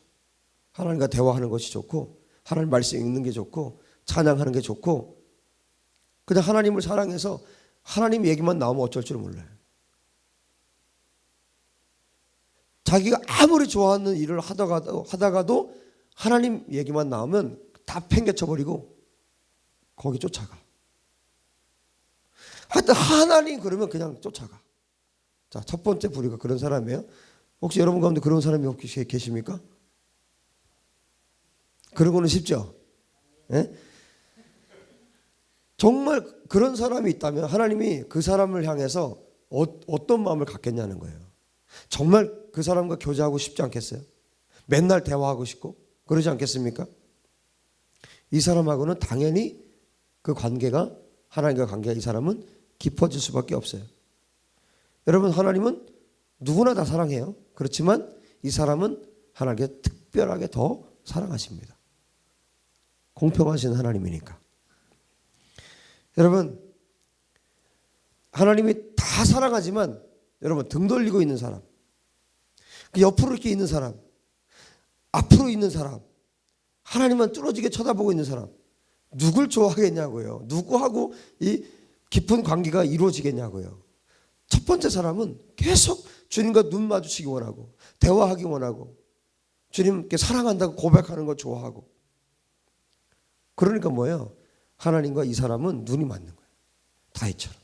하나님과 대화하는 것이 좋고, 하나님 말씀 읽는 게 좋고, 찬양하는 게 좋고, 그냥 하나님을 사랑해서 하나님 얘기만 나오면 어쩔 줄 몰라요. 자기가 아무리 좋아하는 일을 하다가도 하나님 얘기만 나오면 다 팽개쳐버리고 거기 쫓아가. 하여튼 하나님 그러면 그냥 쫓아가. 자, 첫 번째 부류가 그런 사람이에요. 혹시 여러분 가운데 그런 사람이 혹시 계십니까? 그러고는 쉽죠? 예? 정말 그런 사람이 있다면 하나님이 그 사람을 향해서 어떤 마음을 갖겠냐는 거예요. 정말 그 사람과 교제하고 싶지 않겠어요? 맨날 대화하고 싶고 그러지 않겠습니까? 이 사람하고는 당연히 그 관계가, 하나님과 관계가 이 사람은 깊어질 수밖에 없어요. 여러분, 하나님은 누구나 다 사랑해요. 그렇지만 이 사람은 하나님께 특별하게 더 사랑하십니다. 공평하신 하나님이니까. 여러분, 하나님이 다 사랑하지만 여러분, 등 돌리고 있는 사람, 그 옆으로 이렇게 있는 사람, 앞으로 있는 사람, 하나님만 뚫어지게 쳐다보고 있는 사람, 누굴 좋아하겠냐고요. 누구하고 이 깊은 관계가 이루어지겠냐고요. 첫 번째 사람은 계속 주님과 눈 마주치기 원하고 대화하기 원하고 주님께 사랑한다고 고백하는 거 좋아하고. 그러니까 뭐예요? 하나님과 이 사람은 눈이 맞는 거예요. 다윗처럼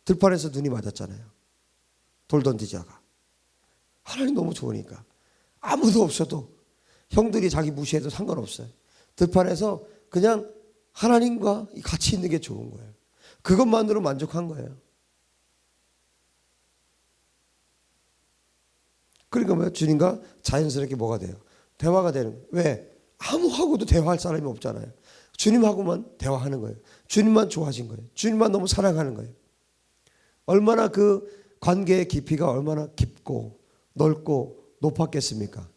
들판에서 눈이 맞았잖아요. 돌 던지자가. 하나님 너무 좋으니까 아무도 없어도, 형들이 자기 무시해도 상관없어요. 들판에서 그냥 하나님과 같이 있는 게 좋은 거예요. 그것만으로 만족한 거예요. 그러니까 뭐예요? 주님과 자연스럽게 뭐가 돼요? 대화가 되는 거예요. 왜? 아무하고도 대화할 사람이 없잖아요. 주님하고만 대화하는 거예요. 주님만 좋아하신 거예요. 주님만 너무 사랑하는 거예요. 얼마나 그 관계의 깊이가 얼마나 깊고 넓고 높았겠습니까?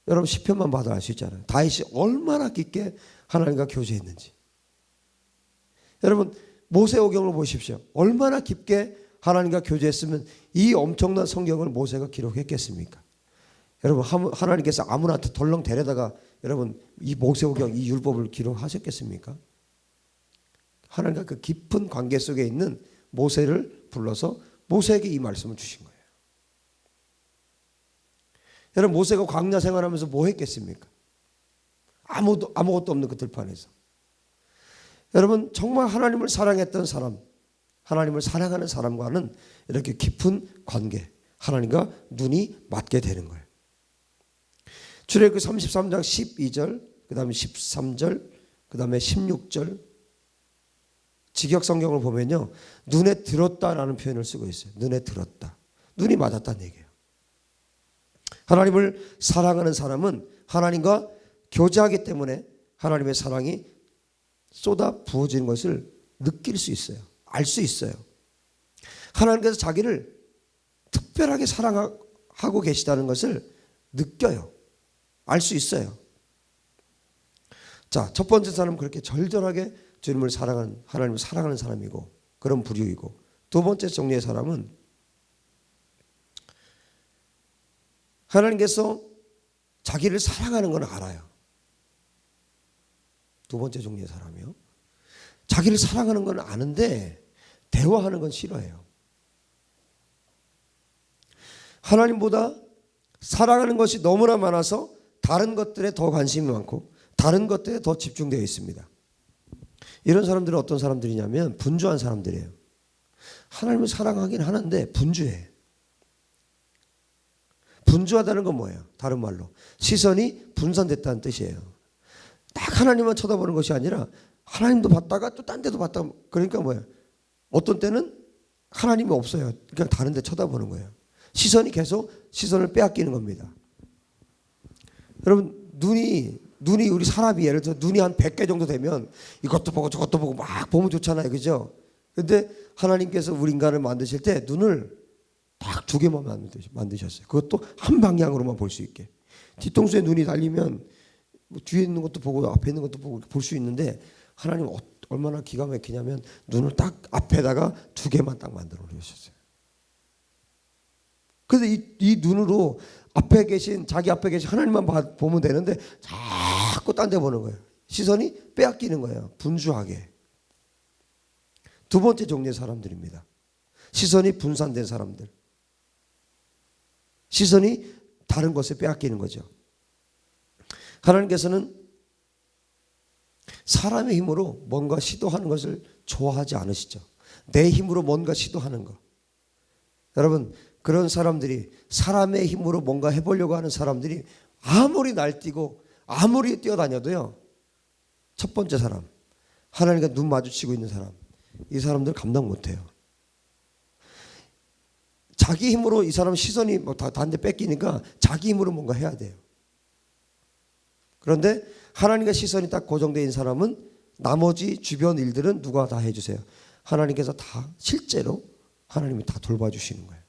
여러분, 시편만 봐도 알 수 있잖아요. 다윗이 얼마나 깊게 하나님과 교제했는지. 여러분, 모세오경을 보십시오. 얼마나 깊게 하나님과 교제했으면 이 엄청난 성경을 모세가 기록했겠습니까? 여러분, 하나님께서 아무나한테 덜렁 데려다가 여러분 이 모세오경, 이 율법을 기록하셨겠습니까? 하나님과 그 깊은 관계 속에 있는 모세를 불러서 모세에게 이 말씀을 주신 거예요. 여러분, 모세가 광야 생활하면서 뭐 했겠습니까? 아무것도 없는 그 들판에서. 여러분, 정말 하나님을 사랑했던 사람, 하나님을 사랑하는 사람과는 이렇게 깊은 관계, 하나님과 눈이 맞게 되는 거예요. 출애굽기 33장 12절, 그 다음에 13절, 그 다음에 16절, 직역 성경을 보면요, 눈에 들었다라는 표현을 쓰고 있어요. 눈에 들었다. 눈이 맞았다는 얘기예요. 하나님을 사랑하는 사람은 하나님과 교제하기 때문에 하나님의 사랑이 쏟아 부어지는 것을 느낄 수 있어요. 알 수 있어요. 하나님께서 자기를 특별하게 사랑하고 계시다는 것을 느껴요. 알 수 있어요. 자, 첫 번째 사람은 그렇게 절절하게 주님을 사랑하는, 하나님을 사랑하는 사람이고 그런 부류이고, 두 번째 종류의 사람은 하나님께서 자기를 사랑하는 건 알아요. 두 번째 종류의 사람이요. 자기를 사랑하는 건 아는데 대화하는 건 싫어해요. 하나님보다 사랑하는 것이 너무나 많아서 다른 것들에 더 관심이 많고 다른 것들에 더 집중되어 있습니다. 이런 사람들은 어떤 사람들이냐면 분주한 사람들이에요. 하나님을 사랑하긴 하는데 분주해. 분주하다는 건 뭐예요? 다른 말로 시선이 분산됐다는 뜻이에요. 딱 하나님만 쳐다보는 것이 아니라 하나님도 봤다가 또 딴 데도 봤다가, 그러니까 뭐예요? 어떤 때는 하나님이 없어요. 그냥 다른 데 쳐다보는 거예요. 시선이 계속 시선을 빼앗기는 겁니다. 여러분, 눈이 우리 사람이 예를 들어 눈이 한 100개 정도 되면 이것도 보고 저것도 보고 막 보면 좋잖아요. 그죠? 근데 하나님께서 우리 인간을 만드실 때 눈을 딱 2개만 만드셨어요. 그것도 한 방향으로만 볼 수 있게. 뒤통수에 눈이 달리면 뭐 뒤에 있는 것도 보고 앞에 있는 것도 보고 볼 수 있는데, 하나님 얼마나 기가 막히냐면 눈을 딱 앞에다가 2개만 딱 만들어 놓으셨어요. 그래서 이 눈으로 자기 앞에 계신 하나님만 보면 되는데 자꾸 딴 데 보는 거예요. 시선이 빼앗기는 거예요. 분주하게. 두 번째 종류의 사람들입니다. 시선이 분산된 사람들. 시선이 다른 것에 빼앗기는 거죠. 하나님께서는 사람의 힘으로 뭔가 시도하는 것을 좋아하지 않으시죠. 내 힘으로 뭔가 시도하는 거. 여러분, 그런 사람들이, 사람의 힘으로 뭔가 해보려고 하는 사람들이 아무리 날뛰고 아무리 뛰어다녀도요, 첫 번째 사람, 하나님과 눈 마주치고 있는 사람, 이 사람들 감당 못해요. 자기 힘으로 이 사람 시선이 뭐 다른 데 뺏기니까 자기 힘으로 뭔가 해야 돼요. 그런데 하나님과 시선이 딱 고정되어 있는 사람은 나머지 주변 일들은 누가 다 해주세요. 하나님께서 다 실제로 하나님이 다 돌봐주시는 거예요.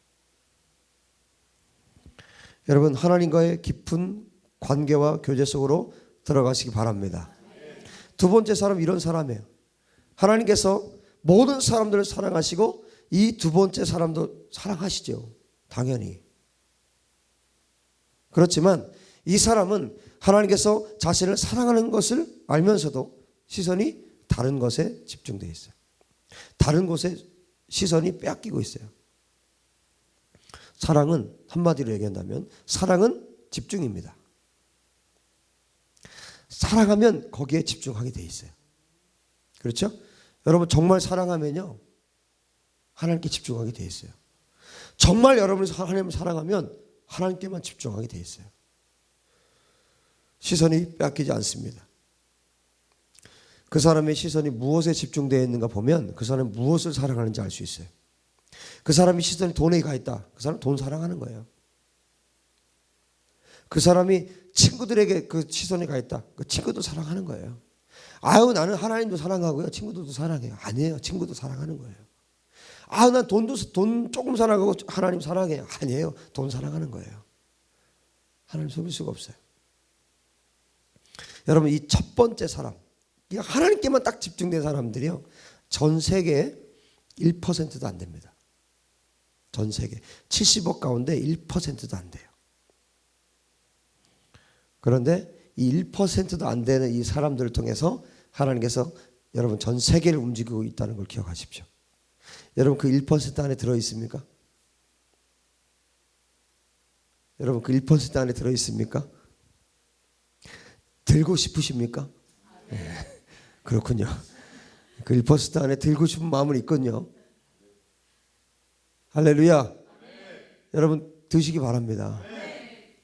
여러분, 하나님과의 깊은 관계와 교제 속으로 들어가시기 바랍니다. 두 번째 사람, 이런 사람이에요. 하나님께서 모든 사람들을 사랑하시고 이 두 번째 사람도 사랑하시죠. 당연히. 그렇지만 이 사람은 하나님께서 자신을 사랑하는 것을 알면서도 시선이 다른 것에 집중되어 있어요. 다른 곳에 시선이 빼앗기고 있어요. 사랑은, 한마디로 얘기한다면 사랑은 집중입니다. 사랑하면 거기에 집중하게 돼 있어요. 그렇죠? 여러분, 정말 사랑하면요, 하나님께 집중하게 돼 있어요. 정말 여러분이 하나님을 사랑하면 하나님께만 집중하게 돼 있어요. 시선이 빼앗기지 않습니다. 그 사람의 시선이 무엇에 집중되어 있는가 보면 그 사람이 무엇을 사랑하는지 알 수 있어요. 그 사람이 시선이 돈에 가 있다. 그 사람은 돈 사랑하는 거예요. 그 사람이 친구들에게 그 시선이 가 있다. 그 친구도 사랑하는 거예요. 아유, 나는 하나님도 사랑하고요, 친구들도 사랑해요. 아니에요. 친구도 사랑하는 거예요. 아, 난 돈 조금 사랑하고 하나님 사랑해요. 아니에요. 돈 사랑하는 거예요. 하나님 속일 수가 없어요. 여러분, 이 첫 번째 사람, 하나님께만 딱 집중된 사람들이요, 전 세계에 1%도 안 됩니다. 전 세계 70억 가운데 1%도 안 돼요. 그런데 이 1%도 안 되는 이 사람들을 통해서 하나님께서 여러분 전 세계를 움직이고 있다는 걸 기억하십시오. 여러분, 그 1% 안에 들어있습니까? 여러분, 그 1% 안에 들어있습니까? 들고 싶으십니까? 네, 그렇군요. 그 1% 안에 들고 싶은 마음은 있군요. 할렐루야. 여러분, 드시기 바랍니다.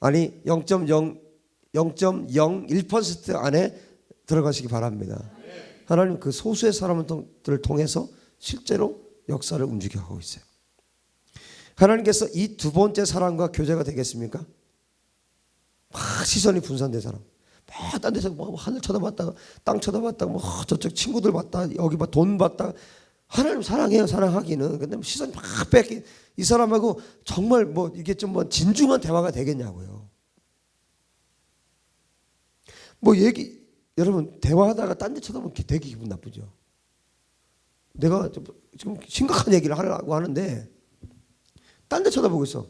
아니, 0.01% 안에 들어가시기 바랍니다. 하나님 그 소수의 사람들을 통해서 실제로 역사를 움직여가고 있어요. 하나님께서 이 두 번째 사람과 교제가 되겠습니까? 막 시선이 분산된 사람, 막 딴 데서 뭐 하늘 쳐다봤다가 땅 쳐다봤다가 뭐 저쪽 친구들 봤다, 여기 봐 돈 봤다. 하나님 사랑해요, 사랑하기는. 근데 시선이 막 뺏기, 이 사람하고 정말 뭐 이게 좀 뭐 진중한 대화가 되겠냐고요. 뭐 여러분, 대화하다가 딴 데 쳐다보면 되게 기분 나쁘죠. 내가 지금 심각한 얘기를 하려고 하는데 딴 데 쳐다보고 있어.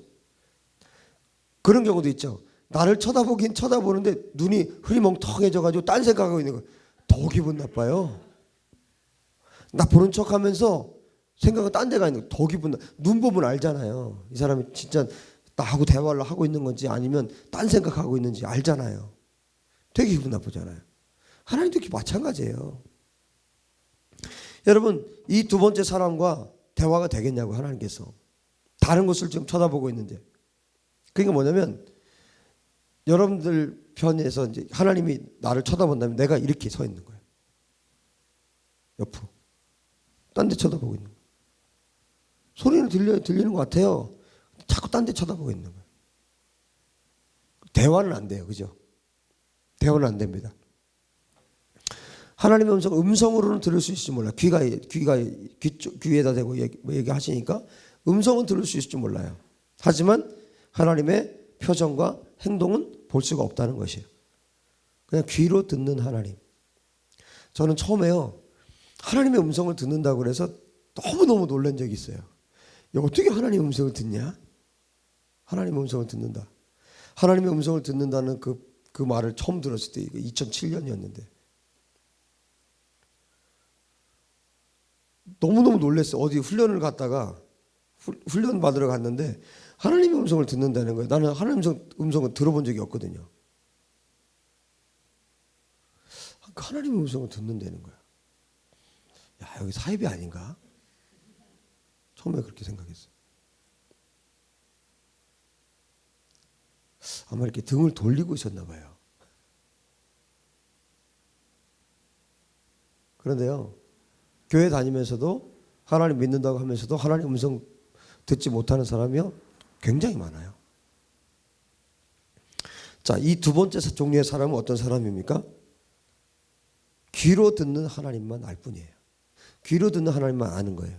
그런 경우도 있죠. 나를 쳐다보긴 쳐다보는데 눈이 흐리멍텅해져가지고 딴 생각하고 있는 거예요. 더 기분 나빠요. 나 보는 척하면서 생각은 딴 데가 있는 거예요. 더 기분 눈 보면 알잖아요. 이 사람이 진짜 나하고 대화를 하고 있는 건지 아니면 딴 생각하고 있는지 알잖아요. 되게 기분 나쁘잖아요. 하나님도 마찬가지예요. 여러분, 이 두 번째 사람과 대화가 되겠냐고, 하나님께서. 다른 곳을 지금 쳐다보고 있는데. 그러니까 뭐냐면, 여러분들 편에서 이제 하나님이 나를 쳐다본다면 내가 이렇게 서 있는 거예요. 옆으로. 딴 데 쳐다보고 있는 거예요. 소리는 들리는 것 같아요. 자꾸 딴 데 쳐다보고 있는 거예요. 대화는 안 돼요. 그죠? 대화는 안 됩니다. 하나님의 음성으로는 들을 수 있을지 몰라요. 귀에다 대고 얘기하시니까 음성은 들을 수 있을지 몰라요. 하지만 하나님의 표정과 행동은 볼 수가 없다는 것이에요. 그냥 귀로 듣는 하나님. 저는 처음에요, 하나님의 음성을 듣는다고 그래서 너무너무 놀란 적이 있어요. 야, 어떻게 하나님의 음성을 듣냐? 하나님의 음성을 듣는다. 하나님의 음성을 듣는다는 그 말을 처음 들었을 때 2007년이었는데 너무너무 놀랐어요. 어디 훈련을 갔다가 훈련 받으러 갔는데 하나님의 음성을 듣는다는 거예요. 나는 하나님의 음성을 들어본 적이 없거든요. 하나님의 음성을 듣는다는 거야. 야, 여기 사입이 아닌가? 처음에 그렇게 생각했어요. 아마 이렇게 등을 돌리고 있었나 봐요. 그런데요, 교회 다니면서도 하나님 믿는다고 하면서도 하나님 음성 듣지 못하는 사람이요 굉장히 많아요. 자, 이 두 번째 종류의 사람은 어떤 사람입니까? 귀로 듣는 하나님만 알 뿐이에요. 귀로 듣는 하나님만 아는 거예요.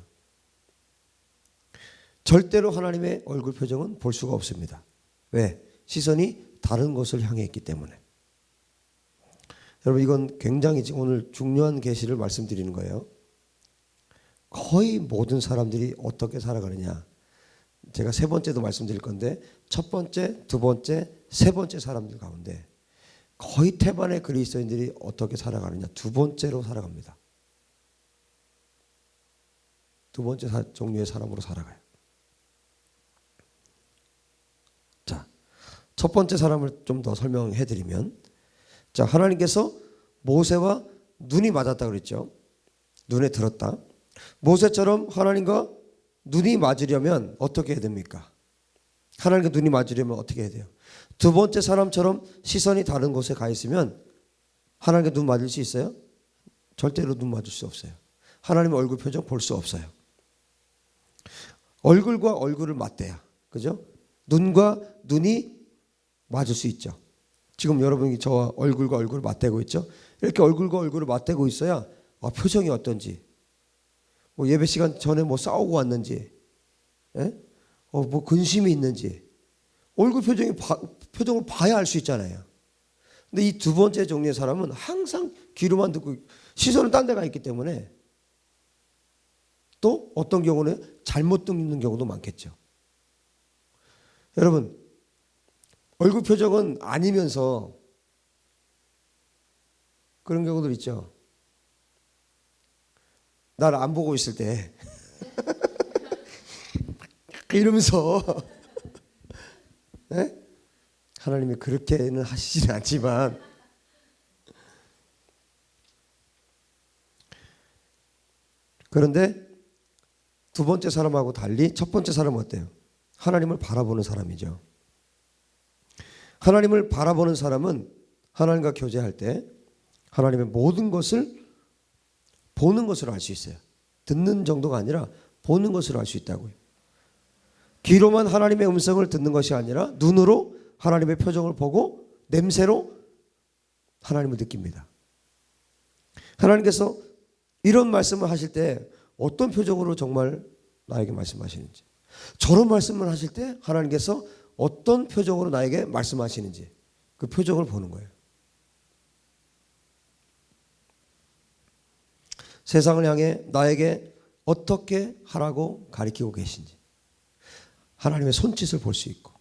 절대로 하나님의 얼굴 표정은 볼 수가 없습니다. 왜? 시선이 다른 곳을 향해 있기 때문에. 여러분, 이건 굉장히 지금 오늘 중요한 계시를 말씀드리는 거예요. 거의 모든 사람들이 어떻게 살아가느냐. 제가 세 번째도 말씀드릴 건데 첫 번째, 두 번째, 세 번째 사람들 가운데 거의 태반의 그리스도인들이 어떻게 살아가느냐. 두 번째로 살아갑니다. 두 번째 종류의 사람으로 살아가요. 자, 첫 번째 사람을 좀 더 설명해 드리면, 자, 하나님께서 모세와 눈이 맞았다 그랬죠. 눈에 들었다. 모세처럼 하나님과 눈이 맞으려면 어떻게 해야 됩니까? 하나님과 눈이 맞으려면 어떻게 해야 돼요? 두 번째 사람처럼 시선이 다른 곳에 가 있으면 하나님과 눈 맞을 수 있어요? 절대로 눈 맞을 수 없어요. 하나님의 얼굴 표정 볼 수 없어요. 얼굴과 얼굴을 맞대야, 그죠? 눈과 눈이 맞을 수 있죠. 지금 여러분이 저와 얼굴과 얼굴을 맞대고 있죠. 이렇게 얼굴과 얼굴을 맞대고 있어야 표정이 어떤지, 뭐 예배 시간 전에 뭐 싸우고 왔는지, 뭐 근심이 있는지 얼굴 표정을 봐야 알 수 있잖아요. 근데 이 두 번째 종류의 사람은 항상 귀로만 듣고 시선은 딴 데가 있기 때문에 또 어떤 경우는 잘못 듣는 경우도 많겠죠. 여러분, 얼굴 표정은 아니면서 그런 경우들 있죠. 나를 안 보고 있을 때 이러면서 네? 하나님이 그렇게는 하시지는 않지만 그런데 두 번째 사람하고 달리 첫 번째 사람은 어때요? 하나님을 바라보는 사람이죠. 하나님을 바라보는 사람은 하나님과 교제할 때 하나님의 모든 것을 보는 것으로 알 수 있어요. 듣는 정도가 아니라 보는 것으로 알 수 있다고요. 귀로만 하나님의 음성을 듣는 것이 아니라 눈으로 하나님의 표정을 보고 냄새로 하나님을 느낍니다. 하나님께서 이런 말씀을 하실 때 어떤 표정으로 정말 나에게 말씀하시는지, 저런 말씀을 하실 때 하나님께서 어떤 표정으로 나에게 말씀하시는지 그 표정을 보는 거예요. 세상을 향해 나에게 어떻게 하라고 가리키고 계신지, 하나님의 손짓을 볼 수 있고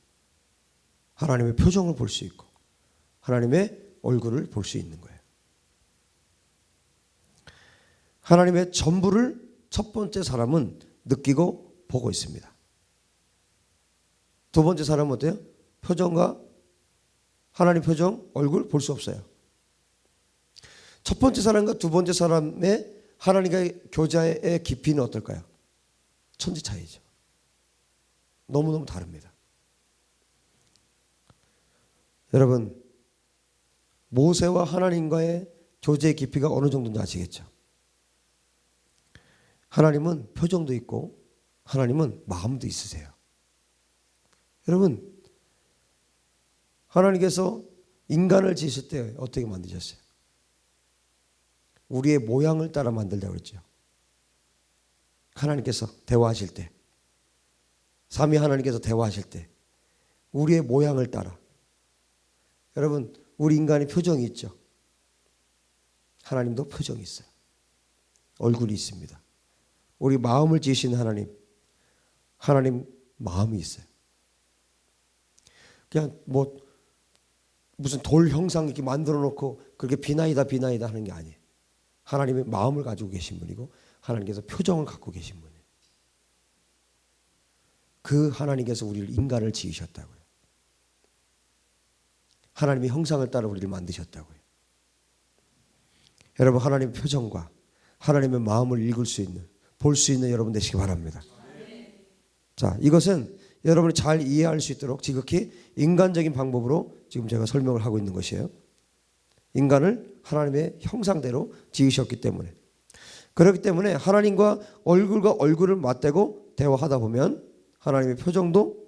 하나님의 표정을 볼 수 있고 하나님의 얼굴을 볼 수 있는 거예요. 하나님의 전부를 첫 번째 사람은 느끼고 보고 있습니다. 두 번째 사람은 어때요? 표정과 하나님 표정, 얼굴 볼 수 없어요. 첫 번째 사람과 두 번째 사람의 하나님과의 교제의 깊이는 어떨까요? 천지 차이죠. 너무너무 다릅니다. 여러분, 모세와 하나님과의 교제의 깊이가 어느 정도인지 아시겠죠? 하나님은 표정도 있고 하나님은 마음도 있으세요. 여러분, 하나님께서 인간을 지으실 때 어떻게 만드셨어요? 우리의 모양을 따라 만들자고 그랬죠. 하나님께서 대화하실 때, 삼위 하나님께서 대화하실 때 우리의 모양을 따라. 여러분, 우리 인간의 표정이 있죠. 하나님도 표정이 있어요. 얼굴이 있습니다. 우리 마음을 지으신 하나님 마음이 있어요. 그냥 뭐 무슨 돌 형상 이렇게 만들어 놓고 그렇게 비나이다 하는 게 아니에요. 하나님의 마음을 가지고 계신 분이고 하나님께서 표정을 갖고 계신 분이에요. 그 하나님께서 우리를 인간을 지으셨다고요. 하나님의 형상을 따라 우리를 만드셨다고요. 여러분, 하나님의 표정과 하나님의 마음을 읽을 수 있는, 볼 수 있는 여러분 되시기 바랍니다. 자, 이것은 여러분이 잘 이해할 수 있도록 지극히 인간적인 방법으로 지금 제가 설명을 하고 있는 것이에요. 인간을 하나님의 형상대로 지으셨기 때문에. 그렇기 때문에 하나님과 얼굴과 얼굴을 맞대고 대화하다 보면 하나님의 표정도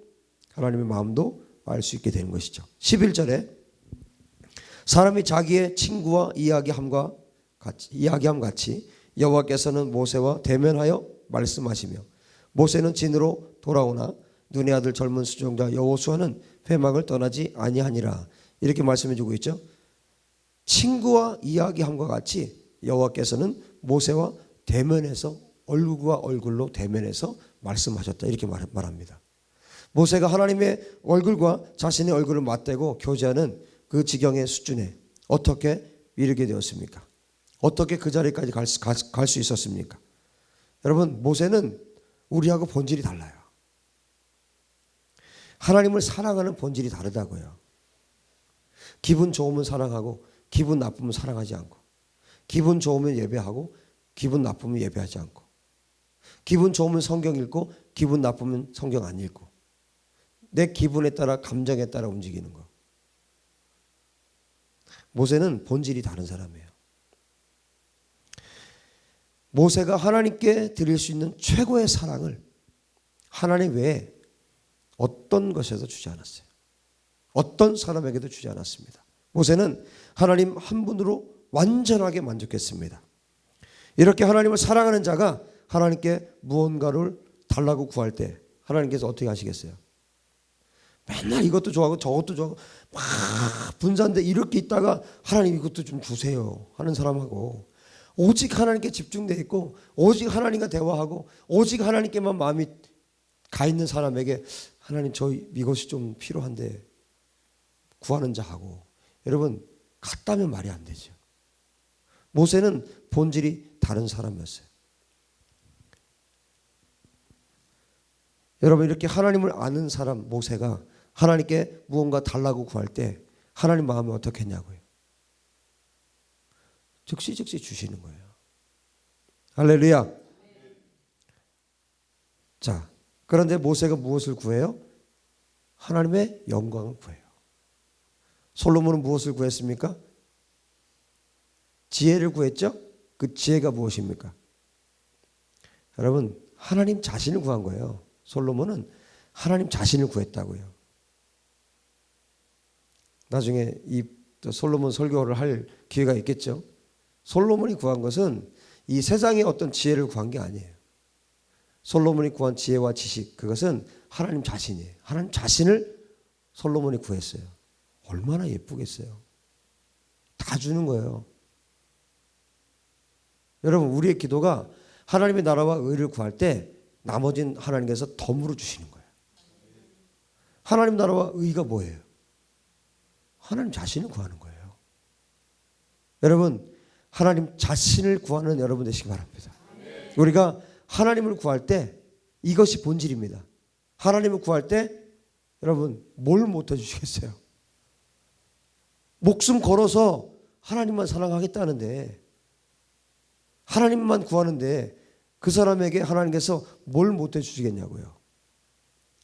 하나님의 마음도 알 수 있게 되는 것이죠. 11절에 사람이 자기의 친구와 이야기함 같이 여호와께서는 모세와 대면하여 말씀하시며 모세는 진으로 돌아오나 눈의 아들 젊은 수종자 여호수아는 회막을 떠나지 아니하니라. 이렇게 말씀해 주고 있죠. 친구와 이야기함과 같이 여호와께서는 모세와 대면해서 얼굴과 얼굴로 대면해서 말씀하셨다. 이렇게 말합니다. 모세가 하나님의 얼굴과 자신의 얼굴을 맞대고 교제하는 그 지경의 수준에 어떻게 이르게 되었습니까? 어떻게 그 자리까지 갈 수 있었습니까? 여러분, 모세는 우리하고 본질이 달라요. 하나님을 사랑하는 본질이 다르다고요. 기분 좋으면 사랑하고 기분 나쁘면 사랑하지 않고, 기분 좋으면 예배하고 기분 나쁘면 예배하지 않고, 기분 좋으면 성경 읽고 기분 나쁘면 성경 안 읽고, 내 기분에 따라 감정에 따라 움직이는 거. 모세는 본질이 다른 사람이에요. 모세가 하나님께 드릴 수 있는 최고의 사랑을 하나님 외에 어떤 것에도 주지 않았어요. 어떤 사람에게도 주지 않았습니다. 모세는 하나님 한 분으로 완전하게 만족했습니다. 이렇게 하나님을 사랑하는 자가 하나님께 무언가를 달라고 구할 때 하나님께서 어떻게 하시겠어요? 맨날 이것도 좋아하고 저것도 좋아하고 막 분산돼 이렇게 있다가 하나님 이것도 좀 주세요 하는 사람하고, 오직 하나님께 집중되어 있고 오직 하나님과 대화하고 오직 하나님께만 마음이 가 있는 사람에게 하나님 저 이것이 좀 필요한데 구하는 자하고, 여러분 같다면 말이 안 되죠. 모세는 본질이 다른 사람이었어요. 여러분, 이렇게 하나님을 아는 사람 모세가 하나님께 무언가 달라고 구할 때 하나님 마음이 어떻게 했냐고요. 즉시 주시는 거예요. 할렐루야. 자, 그런데 모세가 무엇을 구해요? 하나님의 영광을 구해요. 솔로몬은 무엇을 구했습니까? 지혜를 구했죠? 그 지혜가 무엇입니까? 여러분, 하나님 자신을 구한 거예요. 솔로몬은 하나님 자신을 구했다고요. 나중에 이 솔로몬 설교를 할 기회가 있겠죠. 솔로몬이 구한 것은 이 세상의 어떤 지혜를 구한 게 아니에요. 솔로몬이 구한 지혜와 지식, 그것은 하나님 자신이에요. 하나님 자신을 솔로몬이 구했어요. 얼마나 예쁘겠어요. 다 주는 거예요. 여러분, 우리의 기도가 하나님의 나라와 의를 구할 때 나머지는 하나님께서 덤으로 주시는 거예요. 하나님 나라와 의가 뭐예요? 하나님 자신을 구하는 거예요. 여러분, 하나님 자신을 구하는 여러분 되시기 바랍니다. 우리가 하나님을 구할 때 이것이 본질입니다. 하나님을 구할 때 여러분 뭘 못 해주시겠어요? 목숨 걸어서 하나님만 사랑하겠다는데, 하나님만 구하는데 그 사람에게 하나님께서 뭘 못 해주시겠냐고요.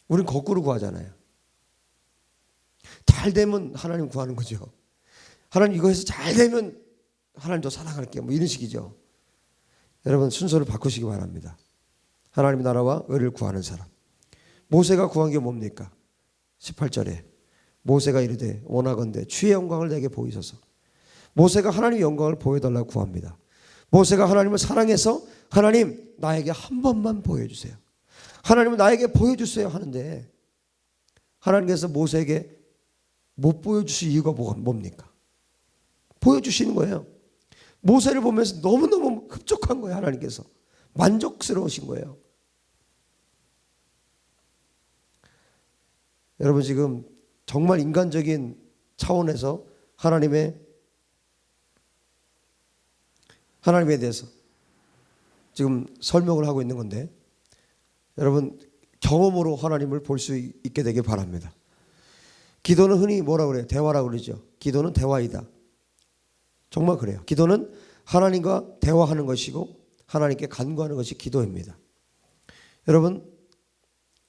우린 거꾸로 구하잖아요. 잘 되면 하나님 구하는 거죠. 하나님 이거 해서 잘 되면 하나님 더 사랑할게요. 뭐 이런 식이죠. 여러분, 순서를 바꾸시기 바랍니다. 하나님의 나라와 의를 구하는 사람. 모세가 구한 게 뭡니까? 18절에 모세가 이르되 원하건대 주의 영광을 내게 보이소서. 모세가 하나님의 영광을 보여달라고 구합니다. 모세가 하나님을 사랑해서 하나님 나에게 한 번만 보여주세요. 하나님은 나에게 보여주세요 하는데 하나님께서 모세에게 못 보여주실 이유가 뭡니까? 보여주시는 거예요. 모세를 보면서 너무너무 흡족한 거예요. 하나님께서 만족스러우신 거예요. 여러분, 지금 정말 인간적인 차원에서 하나님에 대해서 지금 설명을 하고 있는 건데 여러분 경험으로 하나님을 볼 수 있게 되길 바랍니다. 기도는 흔히 뭐라고 그래요? 대화라고 그러죠. 기도는 대화이다. 정말 그래요. 기도는 하나님과 대화하는 것이고 하나님께 간구하는 것이 기도입니다. 여러분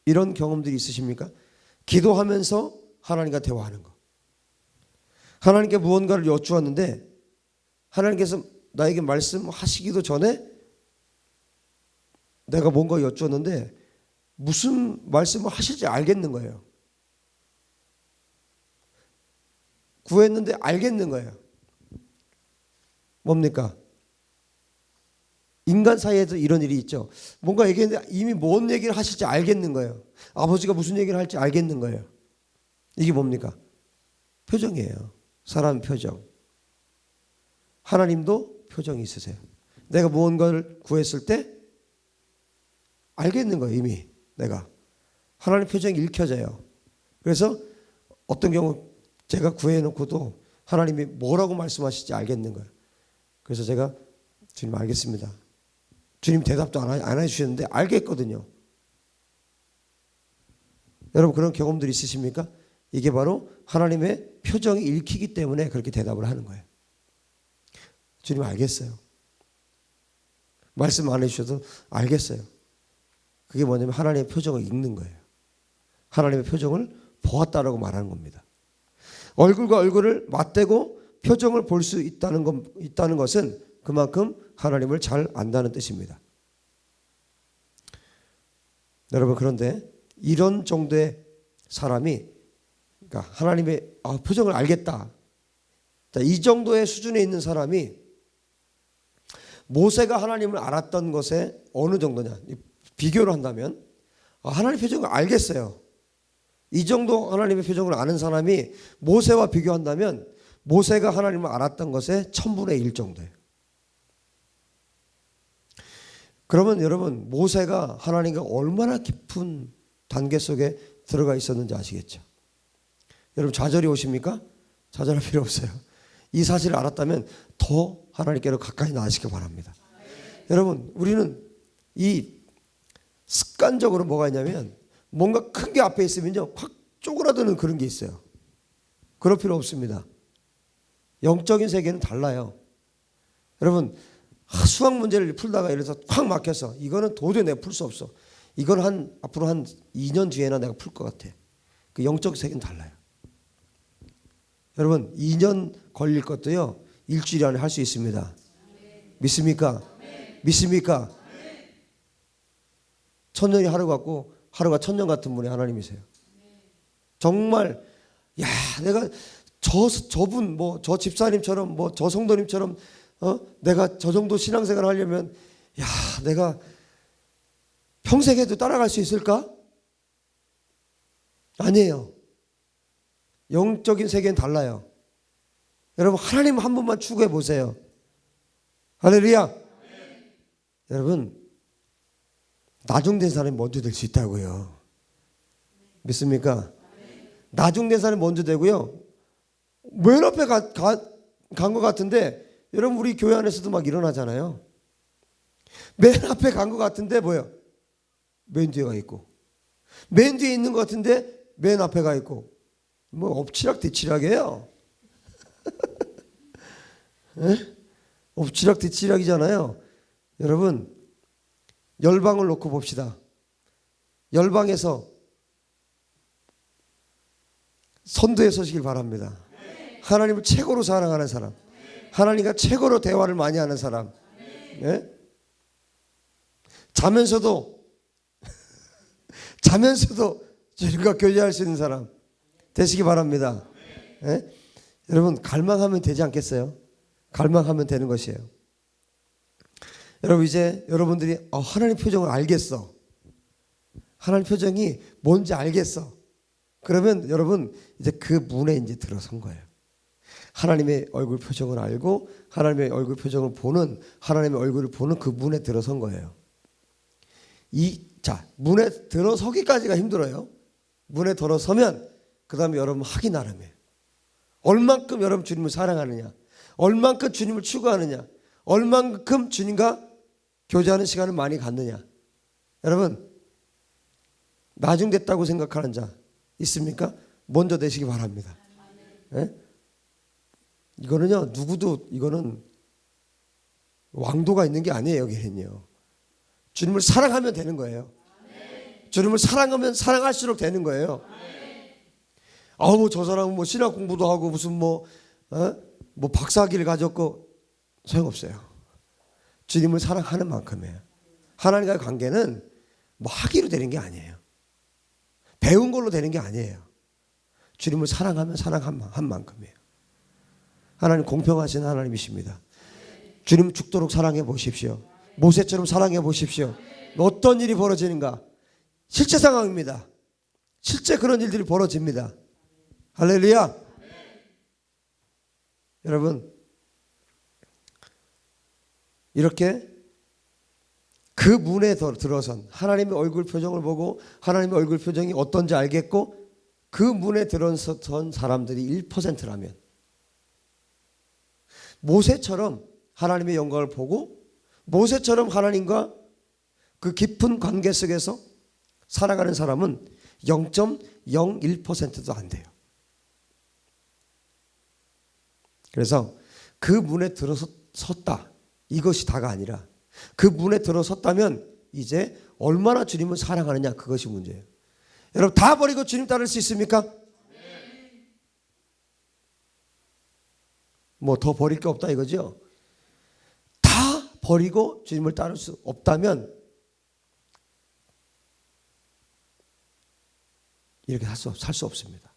이런 경험들이 있으십니까? 기도하면서 하나님과 대화하는 거. 하나님께 무언가를 여쭈었는데 하나님께서 나에게 말씀하시기도 전에 내가 뭔가 여쭈었는데 무슨 말씀을 하실지 알겠는 거예요. 구했는데 알겠는 거예요. 뭡니까? 인간 사이에도 이런 일이 있죠. 뭔가 얘기했는데 이미 뭔 얘기를 하실지 알겠는 거예요. 아버지가 무슨 얘기를 할지 알겠는 거예요. 이게 뭡니까? 표정이에요. 사람 표정. 하나님도 표정이 있으세요. 내가 무언가를 구했을 때 알겠는 거예요. 이미 내가. 하나님 표정이 읽혀져요. 그래서 어떤 경우 제가 구해놓고도 하나님이 뭐라고 말씀하실지 알겠는 거예요. 그래서 제가 주님 알겠습니다. 주님 대답도 안 해주셨는데 알겠거든요. 여러분 그런 경험들이 있으십니까? 이게 바로 하나님의 표정이 읽히기 때문에 그렇게 대답을 하는 거예요. 주님 알겠어요. 말씀 안 해주셔도 알겠어요. 그게 뭐냐면 하나님의 표정을 읽는 거예요. 하나님의 표정을 보았다라고 말하는 겁니다. 얼굴과 얼굴을 맞대고 표정을 볼 수 있다는 것은 그만큼 하나님을 잘 안다는 뜻입니다. 여러분 그런데 이런 정도의 사람이 그러니까 하나님의 표정을 알겠다. 자, 이 정도의 수준에 있는 사람이 모세가 하나님을 알았던 것에 어느 정도냐 비교를 한다면 하나님의 표정을 알겠어요. 이 정도 하나님의 표정을 아는 사람이 모세와 비교한다면 모세가 하나님을 알았던 것의 1000분의 1 정도예요. 그러면 여러분 모세가 하나님과 얼마나 깊은 단계 속에 들어가 있었는지 아시겠죠? 여러분 좌절이 오십니까? 좌절할 필요 없어요. 이 사실을 알았다면 더 하나님께로 가까이 나아지기 바랍니다. 여러분 우리는 이 습관적으로 뭐가 있냐면 뭔가 큰 게 앞에 있으면요 확 쪼그라드는 그런 게 있어요. 그럴 필요 없습니다. 영적인 세계는 달라요. 여러분 수학 문제를 풀다가 예를 들어서 확 막혀서 이거는 도저히 내가 풀 수 없어. 이건 앞으로 한 2년 뒤에나 내가 풀 것 같아. 그 영적 세계는 달라요. 여러분 2년 걸릴 것도요 일주일 안에 할 수 있습니다. 믿습니까? 믿습니까? 1000년이 하루 같고 하루가 1000년 같은 분이 하나님이세요. 정말 내가 저분 저 집사님처럼 저 성도님처럼 내가 저 정도 신앙생활 하려면 내가 평생 해도 따라갈 수 있을까? 아니에요. 영적인 세계는 달라요. 여러분 하나님 한 분만 추구해 보세요. 할렐루야. 여러분 나중된 사람이 먼저 될 수 있다고요. 믿습니까? 나중된 사람이 먼저 되고요. 맨 앞에 간 것 같은데 여러분 우리 교회 안에서도 막 일어나잖아요. 맨 앞에 간 것 같은데 뭐예요? 맨 뒤에 가 있고 맨 뒤에 있는 것 같은데 맨 앞에 가 있고 뭐 엎치락뒤치락이에요. 엎치락뒤치락이잖아요. 여러분 열방을 놓고 봅시다. 열방에서 선두에 서시길 바랍니다. 하나님을 최고로 사랑하는 사람, 하나님과 최고로 대화를 많이 하는 사람, 자면서도 주님과 교제할 수 있는 사람 되시기 바랍니다. 여러분 갈망하면 되지 않겠어요? 갈망하면 되는 것이에요. 여러분 이제 여러분들이 하나님 표정을 알겠어. 하나님 표정이 뭔지 알겠어. 그러면 여러분 이제 그 문에 이제 들어선 거예요. 하나님의 얼굴 표정을 알고 하나님의 얼굴 표정을 보는 하나님의 얼굴을 보는 그 문에 들어선 거예요. 문에 들어서기까지가 힘들어요. 문에 들어서면 그 다음에 여러분 하기 나름이에요. 얼만큼 여러분 주님을 사랑하느냐, 얼만큼 주님을 추구하느냐, 얼만큼 주님과 교제하는 시간을 많이 갖느냐? 여러분, 나중 됐다고 생각하는 자 있습니까? 먼저 되시기 바랍니다. 네? 이거는요, 누구도 이거는 왕도가 있는 게 아니에요. 여기는요, 주님을 사랑하면 되는 거예요. 주님을 사랑하면 사랑할수록 되는 거예요. 뭐 저 사람은 뭐 신학 공부도 하고 무슨 뭐 박사학위를 가졌고 소용없어요. 주님을 사랑하는 만큼이에요. 하나님과의 관계는 뭐 학위로 되는 게 아니에요. 배운 걸로 되는 게 아니에요. 주님을 사랑하면 사랑한 만큼이에요. 하나님 공평하신 하나님이십니다. 주님 죽도록 사랑해 보십시오. 모세처럼 사랑해 보십시오. 어떤 일이 벌어지는가? 실제 상황입니다. 실제 그런 일들이 벌어집니다. 할렐루야. 여러분, 이렇게 그 문에 들어선 하나님의 얼굴 표정을 보고 하나님의 얼굴 표정이 어떤지 알겠고 그 문에 들어선 사람들이 1%라면 모세처럼 하나님의 영광을 보고 모세처럼 하나님과 그 깊은 관계 속에서 살아가는 사람은 0.01%도 안 돼요. 그래서 그 문에 들어섰다, 이것이 다가 아니라 그 문에 들어섰다면 이제 얼마나 주님을 사랑하느냐, 그것이 문제예요. 여러분, 다 버리고 주님 따를 수 있습니까? 뭐 더 버릴 게 없다 이거죠. 다 버리고 주님을 따를 수 없다면 이렇게 살 수 없습니다.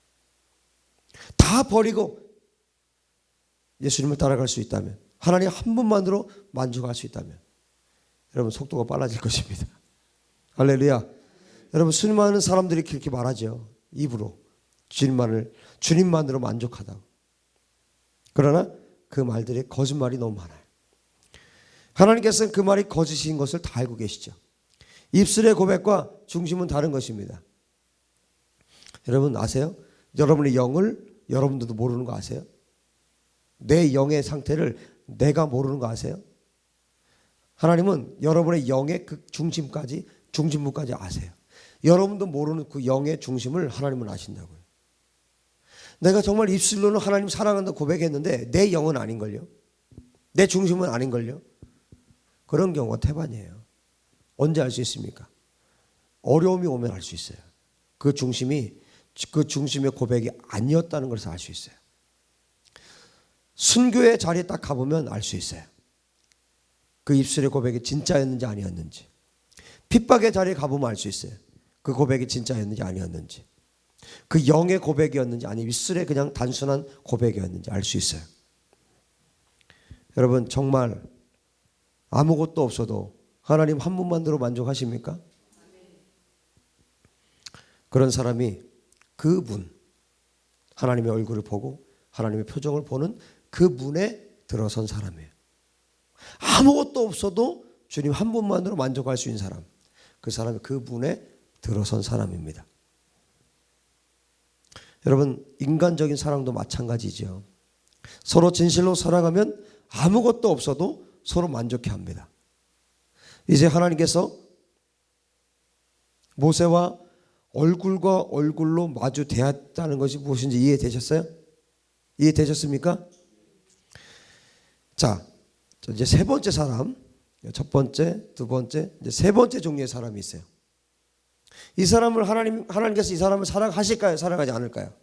다 버리고 예수님을 따라갈 수 있다면, 하나님 한 분만으로 만족할 수 있다면 여러분, 속도가 빨라질 것입니다. 할렐루야. 여러분, 수많은 사람들이 그렇게 말하죠. 입으로 주님만으로 만족하다고. 그러나 그 말들이 거짓말이 너무 많아요. 하나님께서는 그 말이 거짓인 것을 다 알고 계시죠. 입술의 고백과 중심은 다른 것입니다. 여러분 아세요? 여러분의 영을 여러분들도 모르는 거 아세요? 내 영의 상태를 내가 모르는 거 아세요? 하나님은 여러분의 영의 그 중심부까지 아세요. 여러분도 모르는 그 영의 중심을 하나님은 아신다고요. 내가 정말 입술로는 하나님 사랑한다고 고백했는데 내 영은 아닌걸요. 내 중심은 아닌걸요. 그런 경우가 태반이에요. 언제 알 수 있습니까? 어려움이 오면 알 수 있어요. 그 중심의 고백이 아니었다는 것을 알 수 있어요. 순교의 자리에 딱 가보면 알 수 있어요. 그 입술의 고백이 진짜였는지 아니었는지. 핍박의 자리에 가보면 알 수 있어요. 그 고백이 진짜였는지 아니었는지. 그 영의 고백이었는지 아니 입술의 그냥 단순한 고백이었는지 알 수 있어요. 여러분, 정말 아무것도 없어도 하나님 한 분만으로 만족하십니까? 그런 사람이 그 문, 하나님의 얼굴을 보고 하나님의 표정을 보는 그 문에 들어선 사람이에요. 아무것도 없어도 주님 한 분만으로 만족할 수 있는 사람, 그 사람이 그 문에 들어선 사람입니다. 여러분, 인간적인 사랑도 마찬가지죠. 서로 진실로 사랑하면 아무것도 없어도 서로 만족해합니다. 이제 하나님께서 모세와 얼굴과 얼굴로 마주 대했다는 것이 무엇인지 이해되셨어요? 이해되셨습니까? 자, 이제 세 번째 사람, 첫 번째, 두 번째, 이제 세 번째 종류의 사람이 있어요. 이 사람을 하나님께서 이 사람을 사랑하실까요? 사랑하지 않을까요?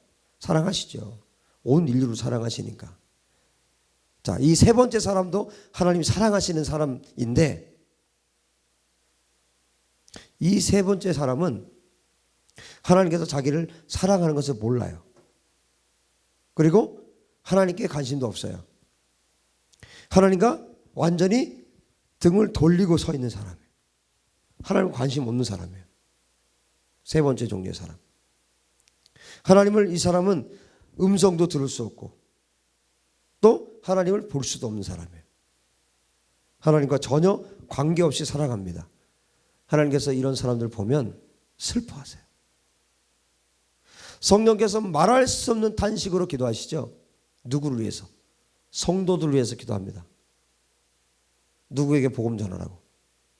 사랑하시죠. 온 인류를 사랑하시니까. 자, 이 세 번째 사람도 하나님이 사랑하시는 사람인데, 이 세 번째 사람은 하나님께서 자기를 사랑하는 것을 몰라요. 그리고 하나님께 관심도 없어요. 하나님과 완전히 등을 돌리고 서 있는 사람이에요. 하나님 관심 없는 사람이에요. 세 번째 종류의 사람. 하나님을, 이 사람은 음성도 들을 수 없고 또 하나님을 볼 수도 없는 사람이에요. 하나님과 전혀 관계없이 살아갑니다. 하나님께서 이런 사람들 보면 슬퍼하세요. 성령께서 말할 수 없는 탄식으로 기도하시죠. 누구를 위해서? 성도들을 위해서 기도합니다. 누구에게 복음 전하라고?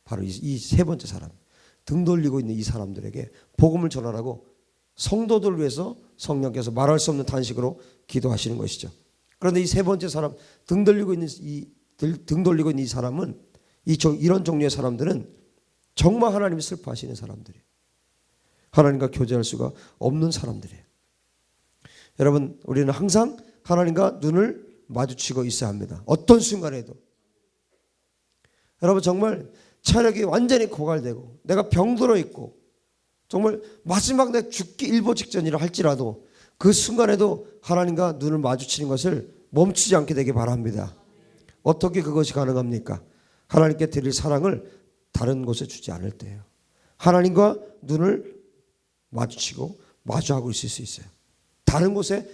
바로 이 세 번째 사람, 등 돌리고 있는 이 사람들에게 복음을 전하라고 성도들을 위해서 성령께서 말할 수 없는 탄식으로 기도하시는 것이죠. 그런데 이 세 번째 사람, 등 돌리고 있는 이 사람은 이런 종류의 사람들은 정말 하나님이 슬퍼하시는 사람들이에요. 하나님과 교제할 수가 없는 사람들이에요. 여러분, 우리는 항상 하나님과 눈을 마주치고 있어야 합니다. 어떤 순간에도. 여러분, 정말 체력이 완전히 고갈되고 내가 병들어 있고 정말 마지막 내 죽기 일보 직전이라 할지라도 그 순간에도 하나님과 눈을 마주치는 것을 멈추지 않게 되길 바랍니다. 어떻게 그것이 가능합니까? 하나님께 드릴 사랑을 다른 곳에 주지 않을 때예요. 하나님과 눈을 마주치고 마주하고 있을 수 있어요. 다른 곳에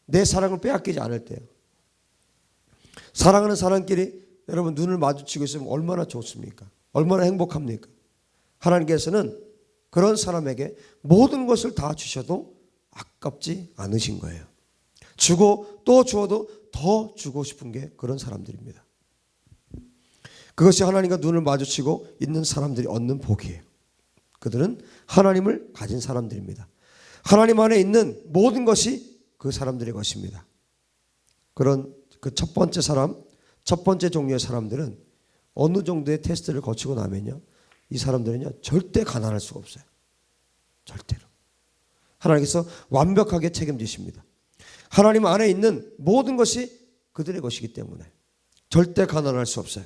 내 사랑을 빼앗기지 않을 때예요. 사랑하는 사람끼리 여러분 눈을 마주치고 있으면 얼마나 좋습니까? 얼마나 행복합니까? 하나님께서는 그런 사람에게 모든 것을 다 주셔도 아깝지 않으신 거예요. 주고 또 주어도 더 주고 싶은 게 그런 사람들입니다. 그것이 하나님과 눈을 마주치고 있는 사람들이 얻는 복이에요. 그들은 하나님을 가진 사람들입니다. 하나님 안에 있는 모든 것이 그 사람들의 것입니다. 그런 그 첫 번째 사람, 첫 번째 종류의 사람들은 어느 정도의 테스트를 거치고 나면요, 이 사람들은요 절대 가난할 수가 없어요. 절대로. 하나님께서 완벽하게 책임지십니다. 하나님 안에 있는 모든 것이 그들의 것이기 때문에 절대 가난할 수 없어요.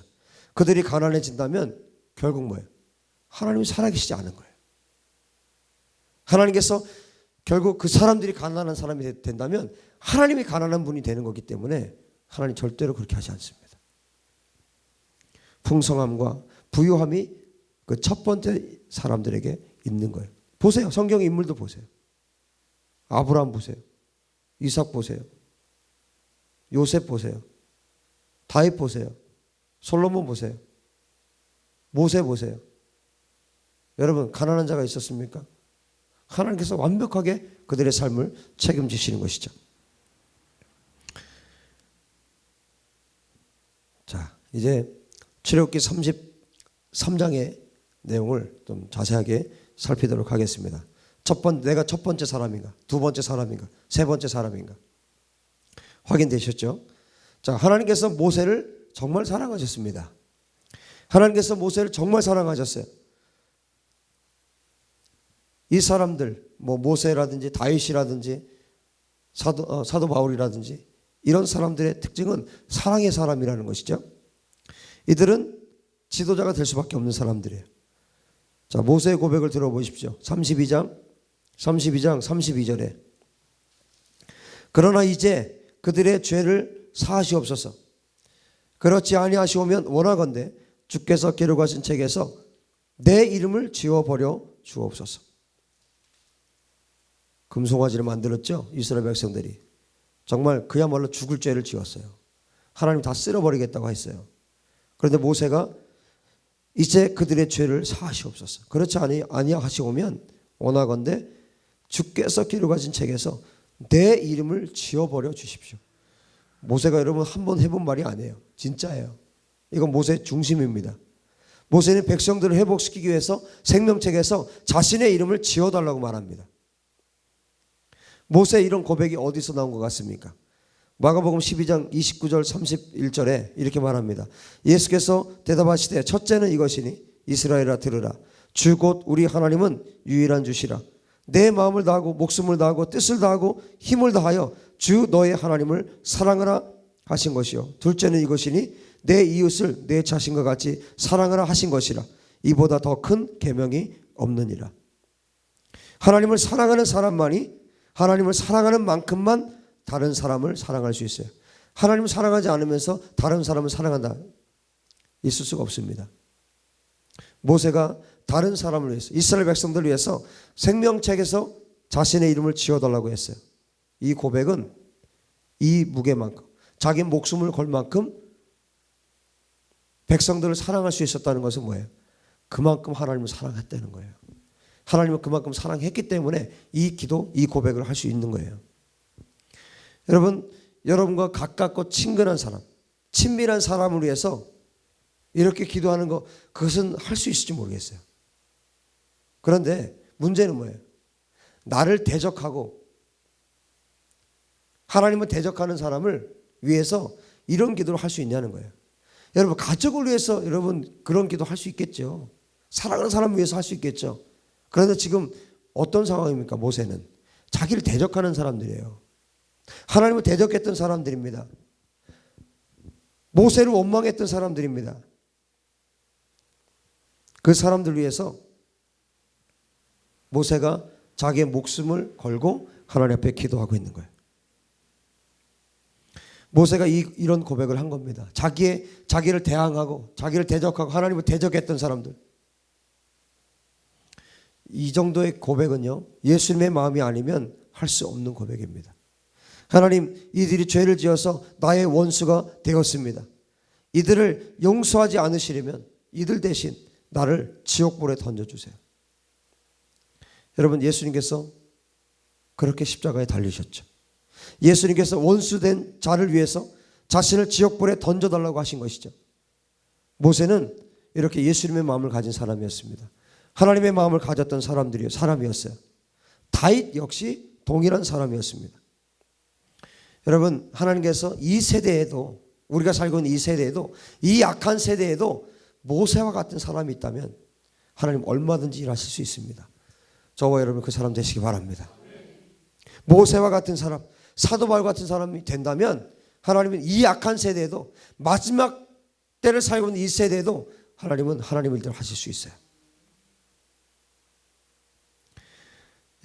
그들이 가난해진다면 결국 뭐예요? 하나님이 살아계시지 않은 거예요. 하나님께서 결국 그 사람들이 가난한 사람이 된다면 하나님이 가난한 분이 되는 거기 때문에 하나님 절대로 그렇게 하지 않습니다. 풍성함과 부유함이 그 첫 번째 사람들에게 있는 거예요. 보세요. 성경의 인물도 보세요. 아브라함 보세요. 이삭 보세요. 요셉 보세요. 다윗 보세요. 솔로몬 보세요. 모세 보세요. 여러분, 가난한 자가 있었습니까? 하나님께서 완벽하게 그들의 삶을 책임지시는 것이죠. 자, 이제 출애굽기 33장의 내용을 좀 자세하게 살피도록 하겠습니다. 내가 첫 번째 사람인가? 두 번째 사람인가? 세 번째 사람인가? 확인되셨죠? 자, 하나님께서 모세를 정말 사랑하셨습니다. 하나님께서 모세를 정말 사랑하셨어요. 이 사람들, 모세라든지 다윗이라든지 사도 바울이라든지 이런 사람들의 특징은 사랑의 사람이라는 것이죠. 이들은 지도자가 될 수밖에 없는 사람들이에요. 자, 모세의 고백을 들어보십시오. 32장 32절에 그러나 이제 그들의 죄를 사하시옵소서. 그렇지 아니하시오면 원하건대 주께서 기록하신 책에서 내 이름을 지워버려 주옵소서. 금송아지를 만들었죠. 이스라엘 백성들이. 정말 그야말로 죽을 죄를 지었어요. 하나님 다 쓸어버리겠다고 했어요. 그런데 모세가 이제 그들의 죄를 사하시옵소서. 그렇지 아니하시오면 원하건대 주께서 기록하신 책에서 내 이름을 지워버려 주십시오. 모세가 여러분 한 번 해본 말이 아니에요. 진짜예요. 이건 모세의 중심입니다. 모세는 백성들을 회복시키기 위해서 생명책에서 자신의 이름을 지워달라고 말합니다. 모세의 이런 고백이 어디서 나온 것 같습니까? 마가복음 12장 29절 31절에 이렇게 말합니다. 예수께서 대답하시되 첫째는 이것이니 이스라엘아 들으라. 주 곧 우리 하나님은 유일한 주시라. 내 마음을 다하고 목숨을 다하고 뜻을 다하고 힘을 다하여 주 너의 하나님을 사랑하라 하신 것이요. 둘째는 이것이니 내 이웃을 내 자신과 같이 사랑하라 하신 것이라. 이보다 더 큰 계명이 없느니라. 하나님을 사랑하는 사람만이 하나님을 사랑하는 만큼만 다른 사람을 사랑할 수 있어요. 하나님을 사랑하지 않으면서 다른 사람을 사랑한다. 있을 수가 없습니다. 모세가 다른 사람을 위해서, 이스라엘 백성들을 위해서 생명책에서 자신의 이름을 지워달라고 했어요. 이 고백은 이 무게만큼, 자기 목숨을 걸 만큼 백성들을 사랑할 수 있었다는 것은 뭐예요? 그만큼 하나님을 사랑했다는 거예요. 하나님을 그만큼 사랑했기 때문에 이 기도, 이 고백을 할 수 있는 거예요. 여러분, 여러분과 가깝고 친근한 사람, 친밀한 사람을 위해서 이렇게 기도하는 거, 그것은 할 수 있을지 모르겠어요. 그런데 문제는 뭐예요? 나를 대적하고 하나님을 대적하는 사람을 위해서 이런 기도를 할 수 있냐는 거예요. 여러분, 가족을 위해서 여러분 그런 기도 할 수 있겠죠. 사랑하는 사람을 위해서 할 수 있겠죠. 그런데 지금 어떤 상황입니까? 모세는 자기를 대적하는 사람들이에요. 하나님을 대적했던 사람들입니다. 모세를 원망했던 사람들입니다. 그 사람들 위해서 모세가 자기의 목숨을 걸고 하나님 앞에 기도하고 있는 거예요. 모세가 이런 고백을 한 겁니다. 자기를 대항하고 자기를 대적하고 하나님을 대적했던 사람들. 이 정도의 고백은요, 예수님의 마음이 아니면 할 수 없는 고백입니다. 하나님, 이들이 죄를 지어서 나의 원수가 되었습니다. 이들을 용서하지 않으시려면 이들 대신 나를 지옥불에 던져주세요. 여러분, 예수님께서 그렇게 십자가에 달리셨죠. 예수님께서 원수된 자를 위해서 자신을 지옥불에 던져달라고 하신 것이죠. 모세는 이렇게 예수님의 마음을 가진 사람이었습니다. 하나님의 마음을 가졌던 사람이었어요. 다윗 역시 동일한 사람이었습니다. 여러분, 하나님께서 이 세대에도, 우리가 살고 있는 이 세대에도, 이 악한 세대에도 모세와 같은 사람이 있다면 하나님 얼마든지 일하실 수 있습니다. 저와 여러분 그 사람 되시기 바랍니다. 모세와 같은 사람, 사도 바울 같은 사람이 된다면 하나님은 이 악한 세대에도, 마지막 때를 살고 있는 이 세대에도 하나님은 하나님의 일들을 하실 수 있어요.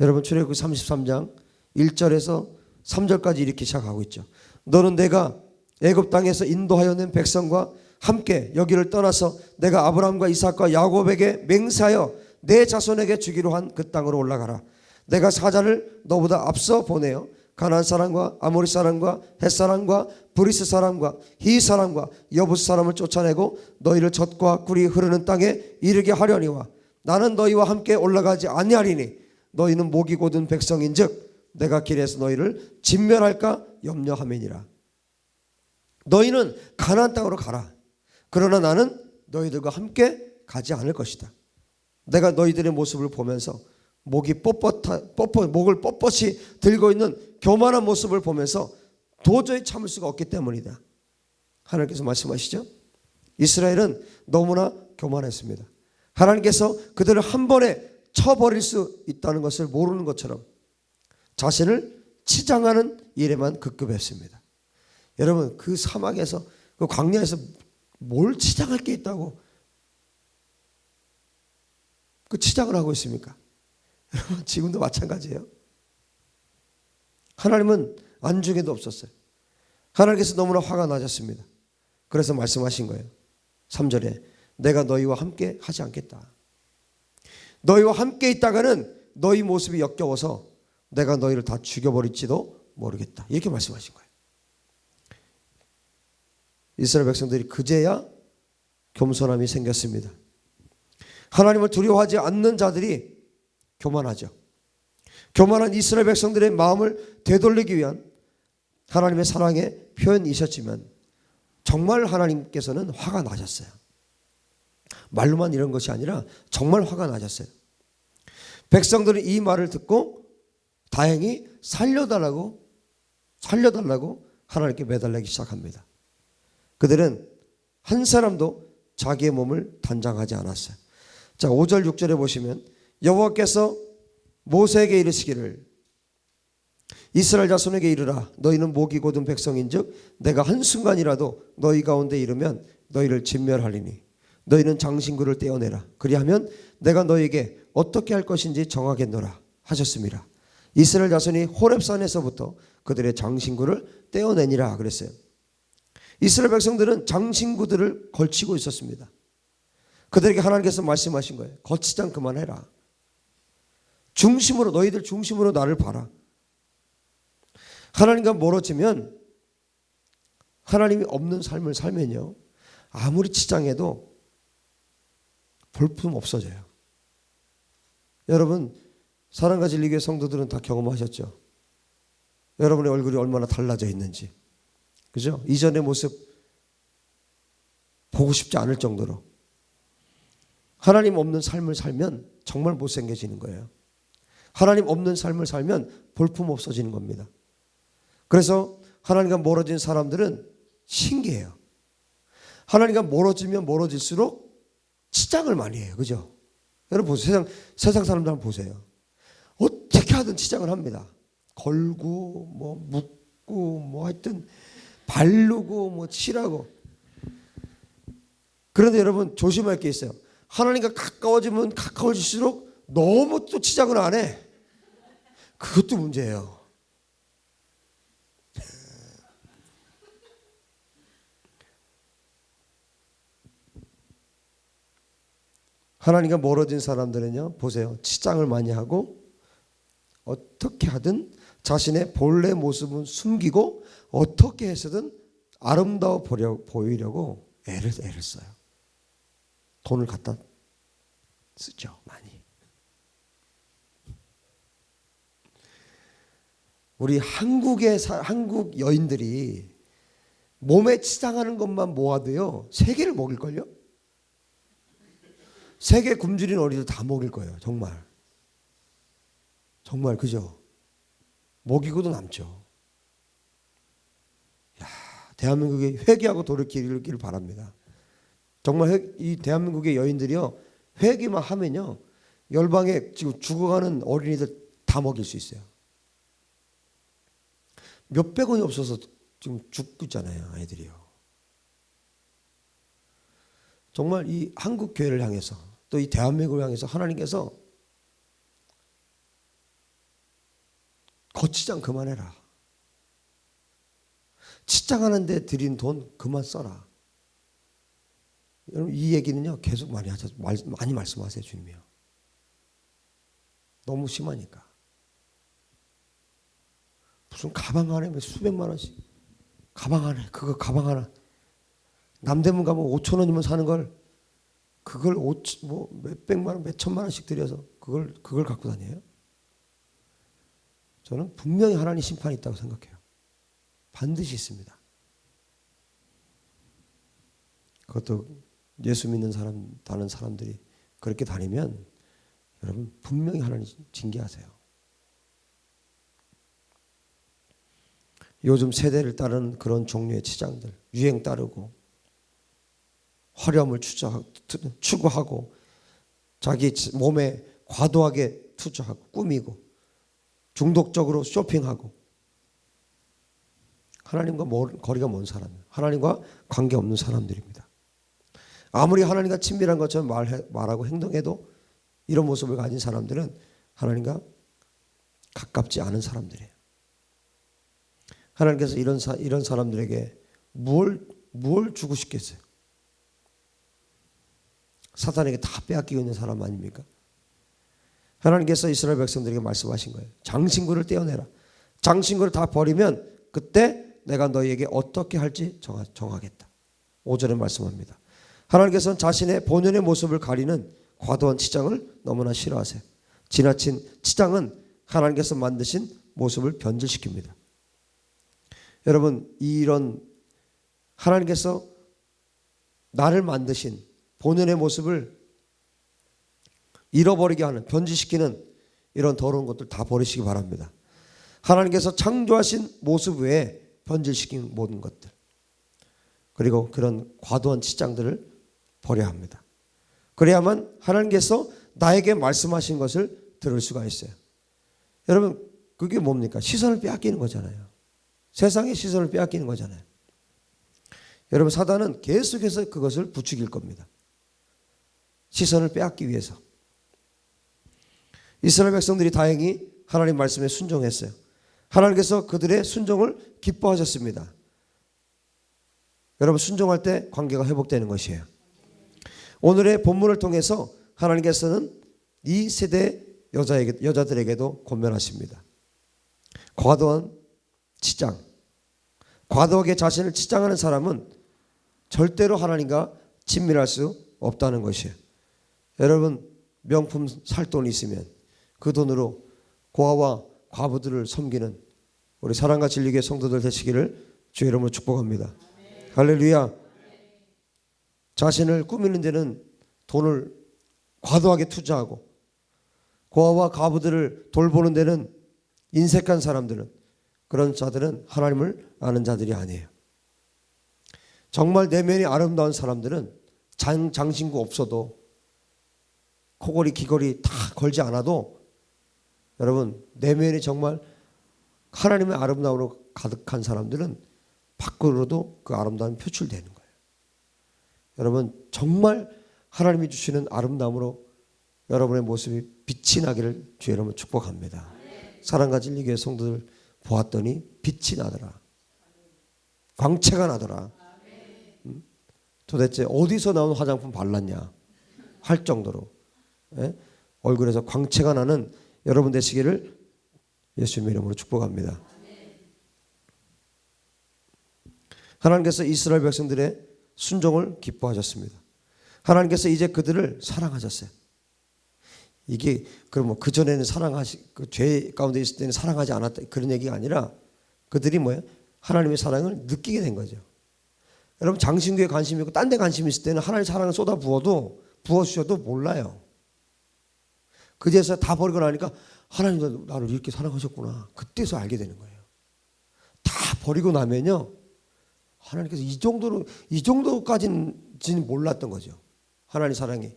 여러분, 출애굽기 33장 1절에서 3절까지 이렇게 시작하고 있죠. 너는 내가 애굽 땅에서 인도하여 낸 백성과 함께 여기를 떠나서 내가 아브라함과 이삭과 야곱에게 맹세하여 내 자손에게 주기로 한 그 땅으로 올라가라. 내가 사자를 너보다 앞서 보내어 가나안 사람과 아모리 사람과 헷 사람과 브리스 사람과 히 사람과 여부스 사람을 쫓아내고 너희를 젖과 꿀이 흐르는 땅에 이르게 하려니와 나는 너희와 함께 올라가지 아니하리니 너희는 목이 곧은 백성인즉 내가 길에서 너희를 진멸할까 염려함이니라. 너희는 가나안 땅으로 가라. 그러나 나는 너희들과 함께 가지 않을 것이다. 내가 너희들의 모습을 보면서 목을 뻣뻣이 들고 있는 교만한 모습을 보면서 도저히 참을 수가 없기 때문이다. 하나님께서 말씀하시죠. 이스라엘은 너무나 교만했습니다. 하나님께서 그들을 한 번에 쳐버릴 수 있다는 것을 모르는 것처럼 자신을 치장하는 일에만 급급했습니다. 여러분, 그 사막에서, 그 광야에서 뭘 치장할 게 있다고 그 치장을 하고 있습니까? 여러분, 지금도 마찬가지예요. 하나님은 안중에도 없었어요. 하나님께서 너무나 화가 나셨습니다. 그래서 말씀하신 거예요. 3절에 내가 너희와 함께 하지 않겠다. 너희와 함께 있다가는 너희 모습이 역겨워서 내가 너희를 다 죽여버릴지도 모르겠다. 이렇게 말씀하신 거예요. 이스라엘 백성들이 그제야 겸손함이 생겼습니다. 하나님을 두려워하지 않는 자들이 교만하죠. 교만한 이스라엘 백성들의 마음을 되돌리기 위한 하나님의 사랑의 표현이셨지만 정말 하나님께서는 화가 나셨어요. 말로만 이런 것이 아니라 정말 화가 나셨어요. 백성들은 이 말을 듣고 다행히 살려달라고 하나님께 매달리기 시작합니다. 그들은 한 사람도 자기의 몸을 단장하지 않았어요. 자, 5절 6절에 보시면 여호와께서 모세에게 이르시기를 이스라엘 자손에게 이르라. 너희는 목이 곧은 백성인즉 내가 한순간이라도 너희 가운데 이르면 너희를 진멸하리니 너희는 장신구를 떼어내라. 그리하면 내가 너희에게 어떻게 할 것인지 정하겠노라 하셨습니다. 이스라엘 자손이 호렙산에서부터 그들의 장신구를 떼어내니라 그랬어요. 이스라엘 백성들은 장신구들을 걸치고 있었습니다. 그들에게 하나님께서 말씀하신 거예요. 거치장 그만해라. 중심으로, 너희들 중심으로 나를 봐라. 하나님과 멀어지면, 하나님이 없는 삶을 살면요, 아무리 치장해도 볼품 없어져요. 여러분, 사랑과 진리교회 성도들은 다 경험하셨죠? 여러분의 얼굴이 얼마나 달라져 있는지. 그죠? 이전의 모습 보고 싶지 않을 정도로. 하나님 없는 삶을 살면 정말 못생겨지는 거예요. 하나님 없는 삶을 살면 볼품 없어지는 겁니다. 그래서 하나님과 멀어진 사람들은 신기해요. 하나님과 멀어지면 멀어질수록 치장을 많이 해요. 그죠? 여러분 보세요. 세상 사람들 한번 보세요. 어떻게 하든 치장을 합니다. 걸고 뭐 묶고 뭐 하여튼 바르고 뭐 칠하고. 그런데 여러분 조심할 게 있어요. 하나님과 가까워지면 가까워질수록 너무 또 치장을 안 해. 그것도 문제예요. 하나님과 멀어진 사람들은요, 보세요. 치장을 많이 하고 어떻게 하든 자신의 본래 모습은 숨기고 어떻게 해서든 아름다워 보이려고 애를 써요. 돈을 갖다 쓰죠, 많이. 우리 한국 여인들이 몸에 치장하는 것만 모아도요, 세계를 먹일걸요? 세계 굶주린 어린이들 다 먹일 거예요. 정말. 정말 그죠? 먹이고도 남죠. 야, 대한민국이 회개하고 돌이키길 바랍니다. 정말 이 대한민국의 여인들이요, 회개만 하면요, 열방에 지금 죽어가는 어린이들 다 먹일 수 있어요. 몇백 원이 없어서 지금 죽고 있잖아요, 아이들이요. 정말 이 한국 교회를 향해서 또 이 대한민국을 향해서 하나님께서 거치장 그만해라. 치장하는데 드린 돈 그만 써라. 여러분 이 얘기는요 계속 많이 말씀하세요, 주님이요. 너무 심하니까. 무슨 가방 안에 수백만 원씩, 가방 안에 그거 가방 하나, 남대문 가면 5천 원이면 사는 걸 그걸 뭐 몇백만 원, 몇천만 원씩 들여서 그걸 갖고 다녀요? 저는 분명히 하나님 심판이 있다고 생각해요. 반드시 있습니다. 그것도 예수 믿는 사람, 다른 사람들이 그렇게 다니면 여러분 분명히 하나님 징계하세요. 요즘 세대를 따르는 그런 종류의 치장들, 유행 따르고 화려함을 추구하고 자기 몸에 과도하게 투자하고 꾸미고 중독적으로 쇼핑하고 하나님과 거리가 먼 사람이에요. 하나님과 관계없는 사람들입니다. 아무리 하나님과 친밀한 것처럼 말하고 행동해도 이런 모습을 가진 사람들은 하나님과 가깝지 않은 사람들이에요. 하나님께서 이런 사람들에게 뭘 주고 싶겠어요? 사탄에게 다 빼앗기고 있는 사람 아닙니까? 하나님께서 이스라엘 백성들에게 말씀하신 거예요. 장신구를 떼어내라. 장신구를 다 버리면 그때 내가 너희에게 어떻게 할지 정하겠다. 5절에 말씀합니다. 하나님께서는 자신의 본연의 모습을 가리는 과도한 치장을 너무나 싫어하세요. 지나친 치장은 하나님께서 만드신 모습을 변질시킵니다. 여러분 이런 하나님께서 나를 만드신 본연의 모습을 잃어버리게 하는, 변질시키는 이런 더러운 것들 다 버리시기 바랍니다. 하나님께서 창조하신 모습 외에 변질시킨 모든 것들, 그리고 그런 과도한 치장들을 버려야 합니다. 그래야만 하나님께서 나에게 말씀하신 것을 들을 수가 있어요. 여러분 그게 뭡니까? 시선을 빼앗기는 거잖아요. 세상의 시선을 빼앗기는 거잖아요. 여러분 사단은 계속해서 그것을 부추길 겁니다. 시선을 빼앗기 위해서. 이스라엘 백성들이 다행히 하나님 말씀에 순종했어요. 하나님께서 그들의 순종을 기뻐하셨습니다. 여러분 순종할 때 관계가 회복되는 것이에요. 오늘의 본문을 통해서 하나님께서는 이 세대 여자들에게도 권면하십니다. 과도한 치장, 과도하게 자신을 치장하는 사람은 절대로 하나님과 친밀할 수 없다는 것이에요. 여러분 명품 살 돈이 있으면 그 돈으로 고아와 과부들을 섬기는 우리 사랑과 진리교회 성도들 되시기를 주의 이름으로 축복합니다. 할렐루야. 자신을 꾸미는 데는 돈을 과도하게 투자하고 고아와 과부들을 돌보는 데는 인색한 사람들은, 그런 자들은 하나님을 아는 자들이 아니에요. 정말 내면이 아름다운 사람들은 장신구 없어도 코걸이 귀걸이 다 걸지 않아도 여러분 내면이 정말 하나님의 아름다움으로 가득한 사람들은 밖으로도 그 아름다움이 표출되는 거예요. 여러분 정말 하나님이 주시는 아름다움으로 여러분의 모습이 빛이 나기를 주의 이름으로 축복합니다. 사랑과 진리 교회 성도들 보았더니 빛이 나더라. 광채가 나더라. 도대체 어디서 나온 화장품 발랐냐 할 정도로 얼굴에서 광채가 나는 여러분 되시기를 예수님의 이름으로 축복합니다. 하나님께서 이스라엘 백성들의 순종을 기뻐하셨습니다. 하나님께서 이제 그들을 사랑하셨어요. 이게 그럼 그 전에는 그 죄 가운데 있을 때는 사랑하지 않았다 그런 얘기가 아니라 그들이 뭐예요? 하나님의 사랑을 느끼게 된 거죠. 여러분 장신구에 관심이 있고 딴 데 관심이 있을 때는 하나님의 사랑을 쏟아 부어주셔도 몰라요. 그제서 다 버리고 나니까 하나님도 나를 이렇게 사랑하셨구나. 그때서 알게 되는 거예요. 다 버리고 나면요, 하나님께서 이 정도까지는 몰랐던 거죠. 하나님 사랑이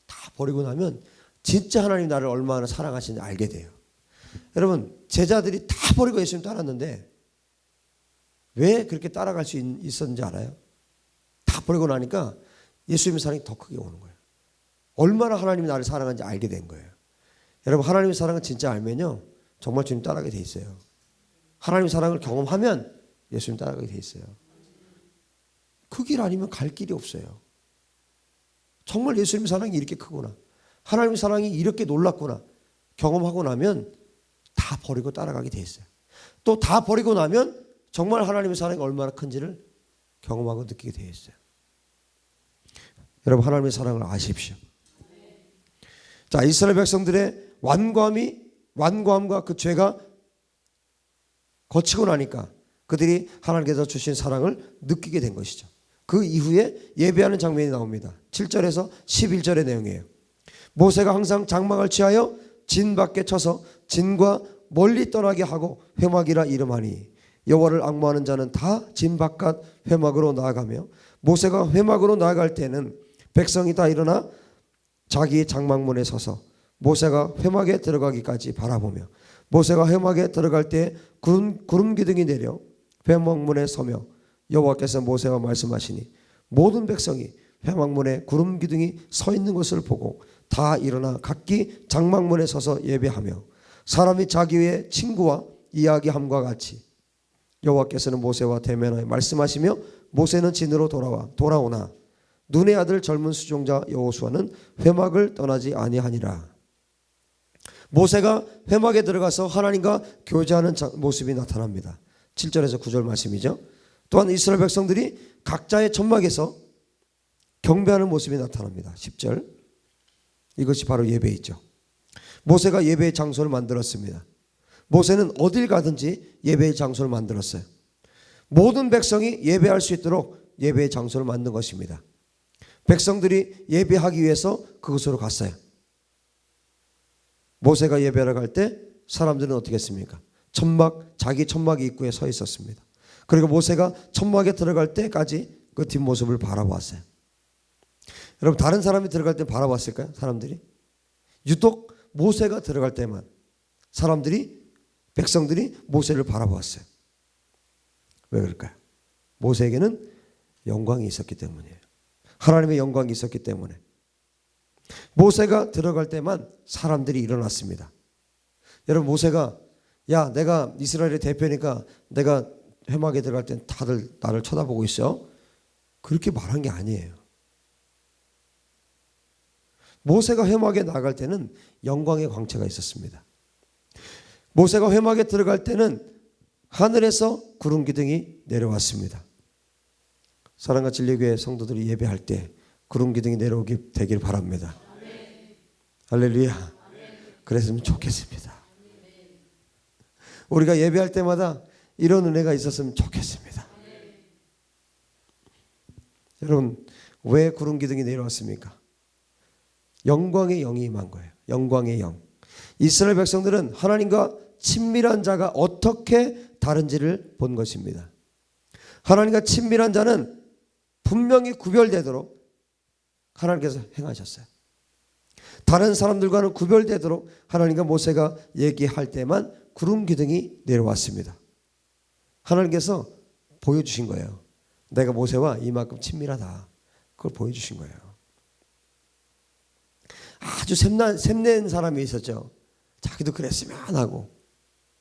다 버리고 나면 진짜 하나님 나를 얼마나 사랑하시는지 알게 돼요. 여러분 제자들이 다 버리고 예수님 따랐는데 왜 그렇게 따라갈 수 있었는지 알아요? 다 버리고 나니까 예수님의 사랑이 더 크게 오는 거예요. 얼마나 하나님이 나를 사랑하는지 알게 된 거예요. 여러분 하나님의 사랑을 진짜 알면요 정말 주님 따라가게 돼 있어요. 하나님의 사랑을 경험하면 예수님 따라가게 돼 있어요. 그 길 아니면 갈 길이 없어요. 정말 예수님의 사랑이 이렇게 크구나, 하나님의 사랑이 이렇게 놀랍구나 경험하고 나면 다 버리고 따라가게 돼 있어요. 또 다 버리고 나면 정말 하나님의 사랑이 얼마나 큰지를 경험하고 느끼게 되어 있어요. 여러분 하나님의 사랑을 아십시오. 자, 이스라엘 백성들의 완고함과 그 죄가 거치고 나니까 그들이 하나님께서 주신 사랑을 느끼게 된 것이죠. 그 이후에 예배하는 장면이 나옵니다. 7절에서 11절의 내용이에요. 모세가 항상 장막을 취하여 진 밖에 쳐서 진과 멀리 떠나게 하고 회막이라 이름하니 여호와를 앙모하는 자는 다 진 바깥 회막으로 나아가며, 모세가 회막으로 나아갈 때는 백성이 다 일어나 자기 장막문에 서서 모세가 회막에 들어가기까지 바라보며, 모세가 회막에 들어갈 때 구름 기둥이 내려 회막문에 서며 여호와께서 모세와 말씀하시니 모든 백성이 회막문에 구름 기둥이 서 있는 것을 보고 다 일어나 각기 장막문에 서서 예배하며, 사람이 자기 외에 친구와 이야기함과 같이 여호와께서는 모세와 대면하여 말씀하시며 모세는 진으로 돌아오나 눈의 아들 젊은 수종자 여호수아는 회막을 떠나지 아니하니라. 모세가 회막에 들어가서 하나님과 교제하는 모습이 나타납니다. 7절에서 9절 말씀이죠. 또한 이스라엘 백성들이 각자의 천막에서 경배하는 모습이 나타납니다. 10절, 이것이 바로 예배이죠. 모세가 예배의 장소를 만들었습니다. 모세는 어딜 가든지 예배의 장소를 만들었어요. 모든 백성이 예배할 수 있도록 예배의 장소를 만든 것입니다. 백성들이 예배하기 위해서 그곳으로 갔어요. 모세가 예배하러 갈 때 사람들은 어떻게 했습니까? 자기 천막 입구에 서 있었습니다. 그리고 모세가 천막에 들어갈 때까지 그 뒷모습을 바라보았어요. 여러분 다른 사람이 들어갈 때 바라봤을까요? 사람들이? 유독 모세가 들어갈 때만 백성들이 모세를 바라보았어요. 왜 그럴까요? 모세에게는 영광이 있었기 때문이에요. 하나님의 영광이 있었기 때문에. 모세가 들어갈 때만 사람들이 일어났습니다. 여러분 모세가 야 내가 이스라엘의 대표니까 내가 회막에 들어갈 땐 다들 나를 쳐다보고 있어, 그렇게 말한 게 아니에요. 모세가 회막에 나갈 때는 영광의 광채가 있었습니다. 모세가 회막에 들어갈 때는 하늘에서 구름 기둥이 내려왔습니다. 사랑과 진리교회 성도들이 예배할 때 구름 기둥이 내려오게 되길 바랍니다. 할렐루야. 그랬으면 좋겠습니다. 우리가 예배할 때마다 이런 은혜가 있었으면 좋겠습니다. 여러분 왜 구름 기둥이 내려왔습니까? 영광의 영이 임한 거예요. 영광의 영. 이스라엘 백성들은 하나님과 친밀한 자가 어떻게 다른지를 본 것입니다. 하나님과 친밀한 자는 분명히 구별되도록 하나님께서 행하셨어요. 다른 사람들과는 구별되도록 하나님과 모세가 얘기할 때만 구름 기둥이 내려왔습니다. 하나님께서 보여주신 거예요. 내가 모세와 이만큼 친밀하다. 그걸 보여주신 거예요. 아주 샘낸 사람이 있었죠. 자기도 그랬으면 하고.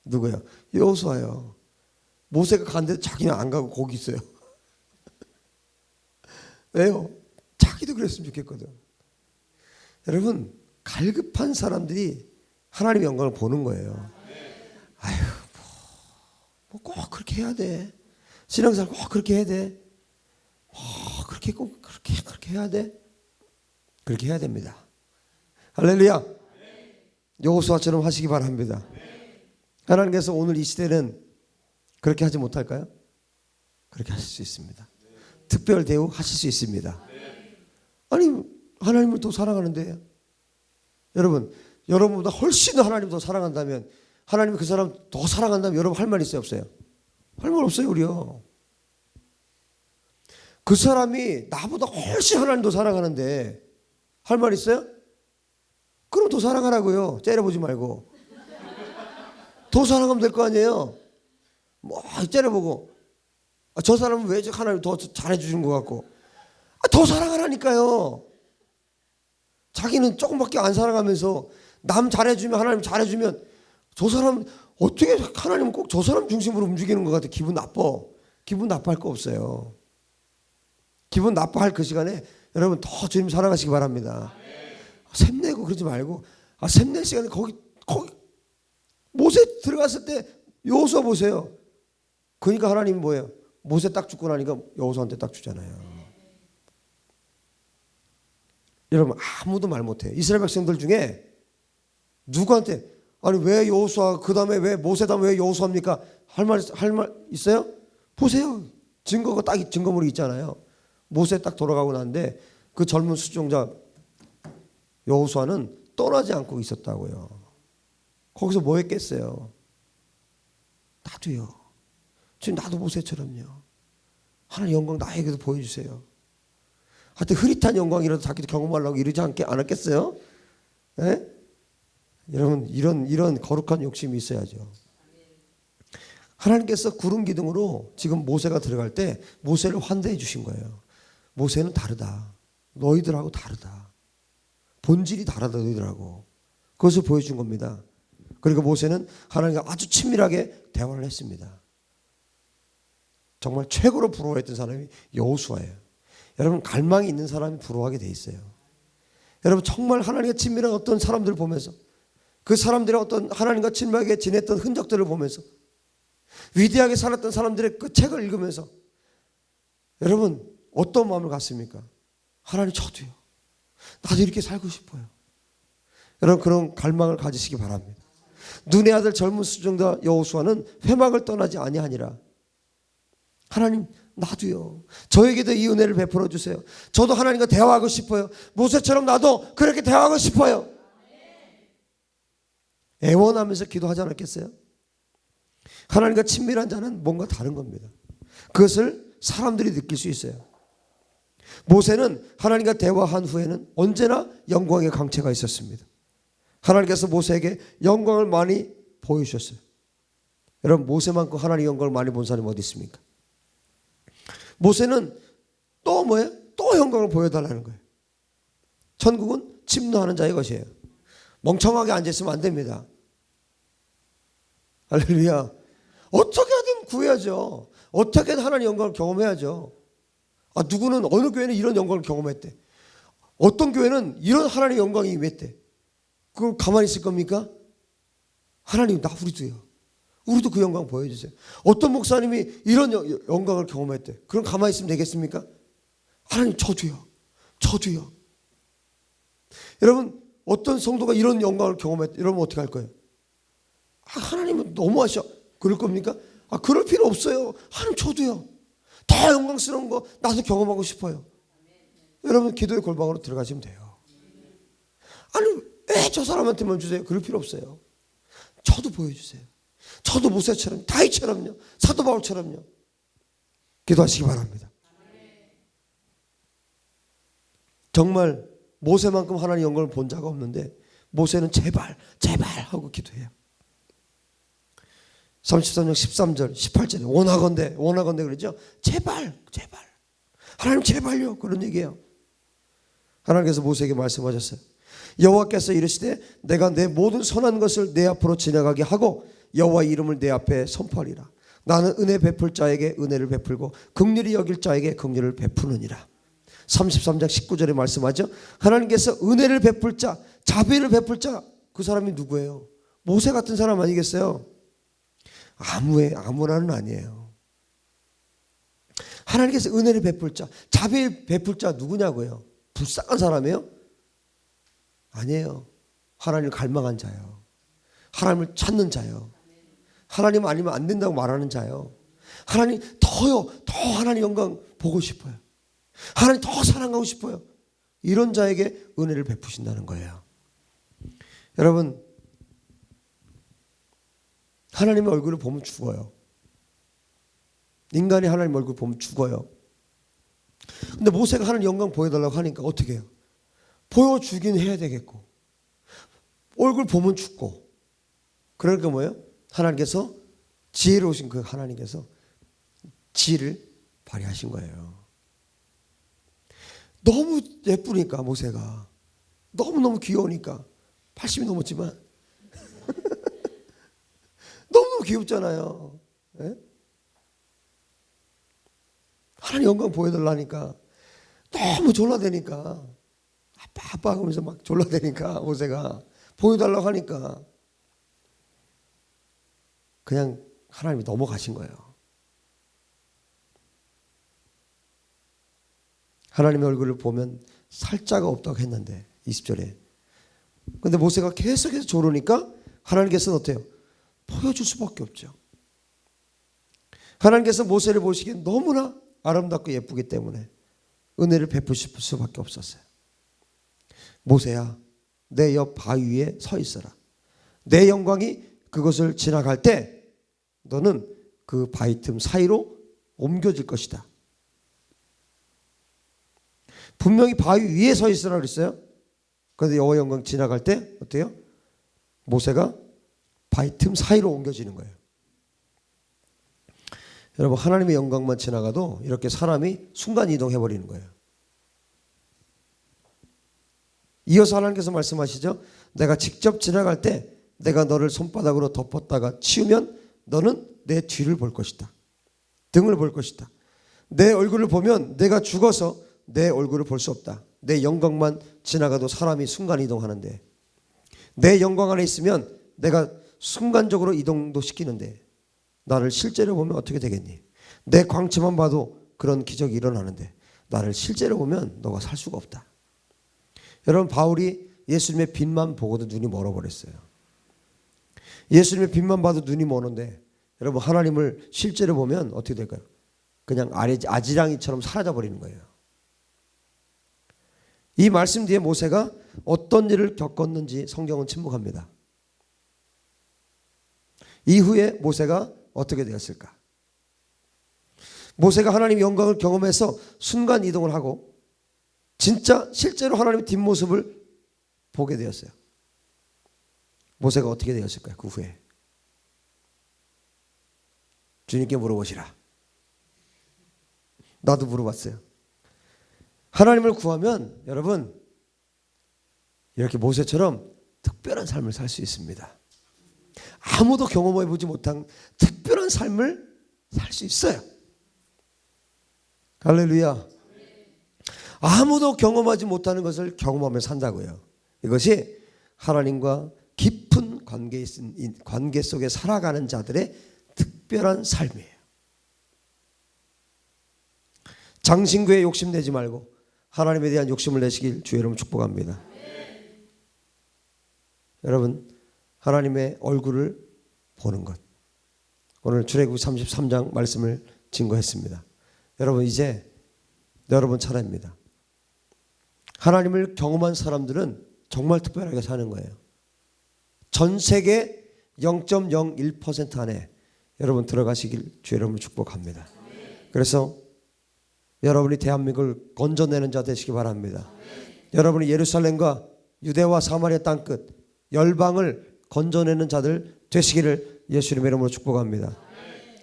누구요? 여호수아요. 모세가 갔는데 자기는 안 가고 거기 있어요. 왜요? 자기도 그랬으면 좋겠거든. 여러분, 갈급한 사람들이 하나님의 영광을 보는 거예요. 아유, 뭐 꼭 그렇게 해야 돼. 신앙생활 꼭 그렇게 해야 돼. 그렇게 꼭 그렇게 해야 돼. 그렇게 해야 됩니다. 할렐루야. 여호수아처럼 하시기 바랍니다. 하나님께서 오늘 이 시대는 그렇게 하지 못할까요? 그렇게 하실 수 있습니다. 특별 대우 하실 수 있습니다. 아니, 하나님을 더 사랑하는데 여러분보다 훨씬 더 하나님을 더 사랑한다면, 하나님이 그 사람 더 사랑한다면 여러분 할 말 있어요, 없어요? 할 말 없어요. 우리요. 그 사람이 나보다 훨씬 하나님 더 사랑하는데 할 말 있어요? 그럼 더 사랑하라고요. 째려보지 말고. 더 사랑하면 될 거 아니에요. 뭐 째려보고 저 사람은 왜 하나님 더 잘해주는 것 같고, 더 사랑하라니까요. 자기는 조금밖에 안 사랑하면서 남 잘해주면, 하나님 잘해주면, 저 사람 어떻게 하나님은 꼭 저 사람 중심으로 움직이는 것 같아. 기분 나빠. 기분 나빠할 거 없어요. 기분 나빠할 그 시간에 여러분 더 주님 사랑하시기 바랍니다. 샘내고 그러지 말고, 샘낼 시간에 거기 모세 들어갔을 때 여호수아 보세요. 그러니까 하나님이 뭐예요? 모세 딱 죽고 나니까 여호수아한테 딱 주잖아요. 여러분 아무도 말 못해요. 이스라엘 백성들 중에 누구한테 아니 왜 여호수아 그 다음에 왜 모세 다음에 왜 여호수아입니까? 할 말 있어요? 보세요. 증거가 딱 증거물이 있잖아요. 모세 딱 돌아가고 난데 그 젊은 수종자 여호수아는 떠나지 않고 있었다고요. 거기서 뭐 했겠어요? 나도요. 지금 나도 모세처럼요. 하나님 영광 나에게도 보여주세요. 하여튼 흐릿한 영광이라도 자기도 경험하려고 이러지 않았겠어요? 네? 여러분 이런 거룩한 욕심이 있어야죠. 하나님께서 구름 기둥으로 지금 모세가 들어갈 때 모세를 환대해 주신 거예요. 모세는 다르다. 너희들하고 다르다. 본질이 다르다 너희들하고. 그것을 보여준 겁니다. 그리고 모세는 하나님과 아주 친밀하게 대화를 했습니다. 정말 최고로 부러워했던 사람이 여호수아예요. 여러분 갈망이 있는 사람이 부러워하게 돼 있어요. 여러분 정말 하나님과 친밀한 어떤 사람들을 보면서 그 사람들의 어떤 하나님과 친밀하게 지냈던 흔적들을 보면서 위대하게 살았던 사람들의 그 책을 읽으면서 여러분 어떤 마음을 갖습니까? 하나님 저도요. 나도 이렇게 살고 싶어요. 여러분 그런 갈망을 가지시기 바랍니다. 눈의 아들 젊은 수종자 여호수아는 회막을 떠나지 아니하니라. 하나님 나도요. 저에게도 이 은혜를 베풀어 주세요. 저도 하나님과 대화하고 싶어요. 모세처럼 나도 그렇게 대화하고 싶어요. 애원하면서 기도하지 않았겠어요? 하나님과 친밀한 자는 뭔가 다른 겁니다. 그것을 사람들이 느낄 수 있어요. 모세는 하나님과 대화한 후에는 언제나 영광의 강체가 있었습니다. 하나님께서 모세에게 영광을 많이 보여주셨어요. 여러분 모세만큼 하나님의 영광을 많이 본 사람이 어디 있습니까? 모세는 또 뭐예요? 또 영광을 보여달라는 거예요. 천국은 침노하는 자의 것이에요. 멍청하게 앉아있으면 안 됩니다. 할렐루야. 어떻게든 구해야죠. 어떻게든 하나님의 영광을 경험해야죠. 누구는 어느 교회는 이런 영광을 경험했대. 어떤 교회는 이런 하나님의 영광이 임했대. 그럼 가만히 있을 겁니까? 하나님 나 우리도요. 우리도 그 영광 보여주세요. 어떤 목사님이 이런 영광을 경험했대. 그럼 가만히 있으면 되겠습니까? 하나님 저도요. 저도요. 여러분 어떤 성도가 이런 영광을 경험했대. 이러면 어떻게 할 거예요? 하나님은 너무하셔. 그럴 겁니까? 그럴 필요 없어요. 하나님 저도요. 더 영광스러운 거 나도 경험하고 싶어요. 여러분 기도의 골방으로 들어가시면 돼요. 아니 왜 저 사람한테만 주세요? 그럴 필요 없어요. 저도 보여주세요. 저도 모세처럼, 다윗처럼요, 사도 바울처럼요. 기도하시기 바랍니다. 정말 모세만큼 하나님 영광을 본 자가 없는데 모세는 제발 하고 기도해요. 33장 13절 18절에 원하건대 그러죠. 제발 하나님 제발요, 그런 얘기예요. 하나님께서 모세에게 말씀하셨어요. 여호와께서 이르시되 내가 내 모든 선한 것을 내 앞으로 지나가게 하고 여호와의 이름을 내 앞에 선포하리라. 나는 은혜 베풀 자에게 은혜를 베풀고 긍휼히 여길 자에게 긍휼을 베푸느니라. 33장 19절에 말씀하죠. 하나님께서 은혜를 베풀 자, 자비를 베풀 자, 그 사람이 누구예요? 모세 같은 사람 아니겠어요? 아무나는 아니에요. 하나님께서 은혜를 베풀 자, 자비를 베풀 자 누구냐고요? 불쌍한 사람이에요? 아니에요. 하나님을 갈망한 자요. 하나님을 찾는 자요. 하나님 아니면 안 된다고 말하는 자요. 하나님 더 하나님 영광 보고 싶어요. 하나님 더 사랑하고 싶어요. 이런 자에게 은혜를 베푸신다는 거예요. 여러분, 하나님의 얼굴을 보면 죽어요. 인간이 하나님 얼굴 보면 죽어요. 근데 모세가 하나님 영광 보여달라고 하니까 어떻게 해요? 보여주긴 해야 되겠고 얼굴 보면 죽고, 그러니까 뭐예요? 하나님께서 지혜로우신 그 하나님께서 지혜를 발휘하신 거예요. 너무 예쁘니까 모세가 너무너무 귀여우니까 80이 넘었지만 너무너무 귀엽잖아요. 네? 하나님 영광 보여달라니까 너무 졸라대니까 아빠 하면서 막 졸라대니까 모세가 보여달라고 하니까 그냥 하나님이 넘어가신 거예요. 하나님의 얼굴을 보면 살자가 없다고 했는데 20절에 근데 모세가 계속해서 조르니까 하나님께서는 어때요? 보여줄 수밖에 없죠. 하나님께서 모세를 보시기엔 너무나 아름답고 예쁘기 때문에 은혜를 베푸실 수밖에 없었어요. 모세야, 내 옆 바위 위에 서 있어라. 내 영광이 그것을 지나갈 때 너는 그 바위 틈 사이로 옮겨질 것이다. 분명히 바위 위에 서 있으라 그랬어요. 그런데 여호와 영광 지나갈 때 어때요? 모세가 바위 틈 사이로 옮겨지는 거예요. 여러분, 하나님의 영광만 지나가도 이렇게 사람이 순간 이동해버리는 거예요. 이어서 하나님께서 말씀하시죠. 내가 직접 지나갈 때 내가 너를 손바닥으로 덮었다가 치우면 너는 내 뒤를 볼 것이다. 등을 볼 것이다. 내 얼굴을 보면 내가 죽어서 내 얼굴을 볼 수 없다. 내 영광만 지나가도 사람이 순간 이동하는데 내 영광 안에 있으면 내가 순간적으로 이동도 시키는데 나를 실제로 보면 어떻게 되겠니? 내 광채만 봐도 그런 기적이 일어나는데 나를 실제로 보면 너가 살 수가 없다. 여러분, 바울이 예수님의 빛만 보고도 눈이 멀어버렸어요. 예수님의 빛만 봐도 눈이 머는데 여러분, 하나님을 실제로 보면 어떻게 될까요? 그냥 아지랑이처럼 사라져버리는 거예요. 이 말씀 뒤에 모세가 어떤 일을 겪었는지 성경은 침묵합니다. 이후에 모세가 어떻게 되었을까? 모세가 하나님의 영광을 경험해서 순간 이동을 하고 진짜 실제로 하나님의 뒷모습을 보게 되었어요. 모세가 어떻게 되었을까요? 그 후에 주님께 물어보시라. 나도 물어봤어요. 하나님을 구하면 여러분 이렇게 모세처럼 특별한 삶을 살 수 있습니다. 아무도 경험해보지 못한 특별한 삶을 살 수 있어요. 할렐루야. 아무도 경험하지 못하는 것을 경험하며 산다고요. 이것이 하나님과 깊은 관계 속에 살아가는 자들의 특별한 삶이에요. 장신구에 욕심내지 말고 하나님에 대한 욕심을 내시길 주의 이름으로 축복합니다. 여러분, 하나님의 얼굴을 보는 것. 오늘 출애굽기 33장 말씀을 증거했습니다. 여러분, 이제 여러분 차례입니다. 하나님을 경험한 사람들은 정말 특별하게 사는 거예요. 전 세계 0.01% 안에 여러분 들어가시길 주 여러분을 축복합니다. 그래서 여러분이 대한민국을 건져내는 자 되시기 바랍니다. 여러분이 예루살렘과 유대와 사마리아 땅끝 열방을 건져내는 자들 되시기를 예수님의 이름으로 축복합니다.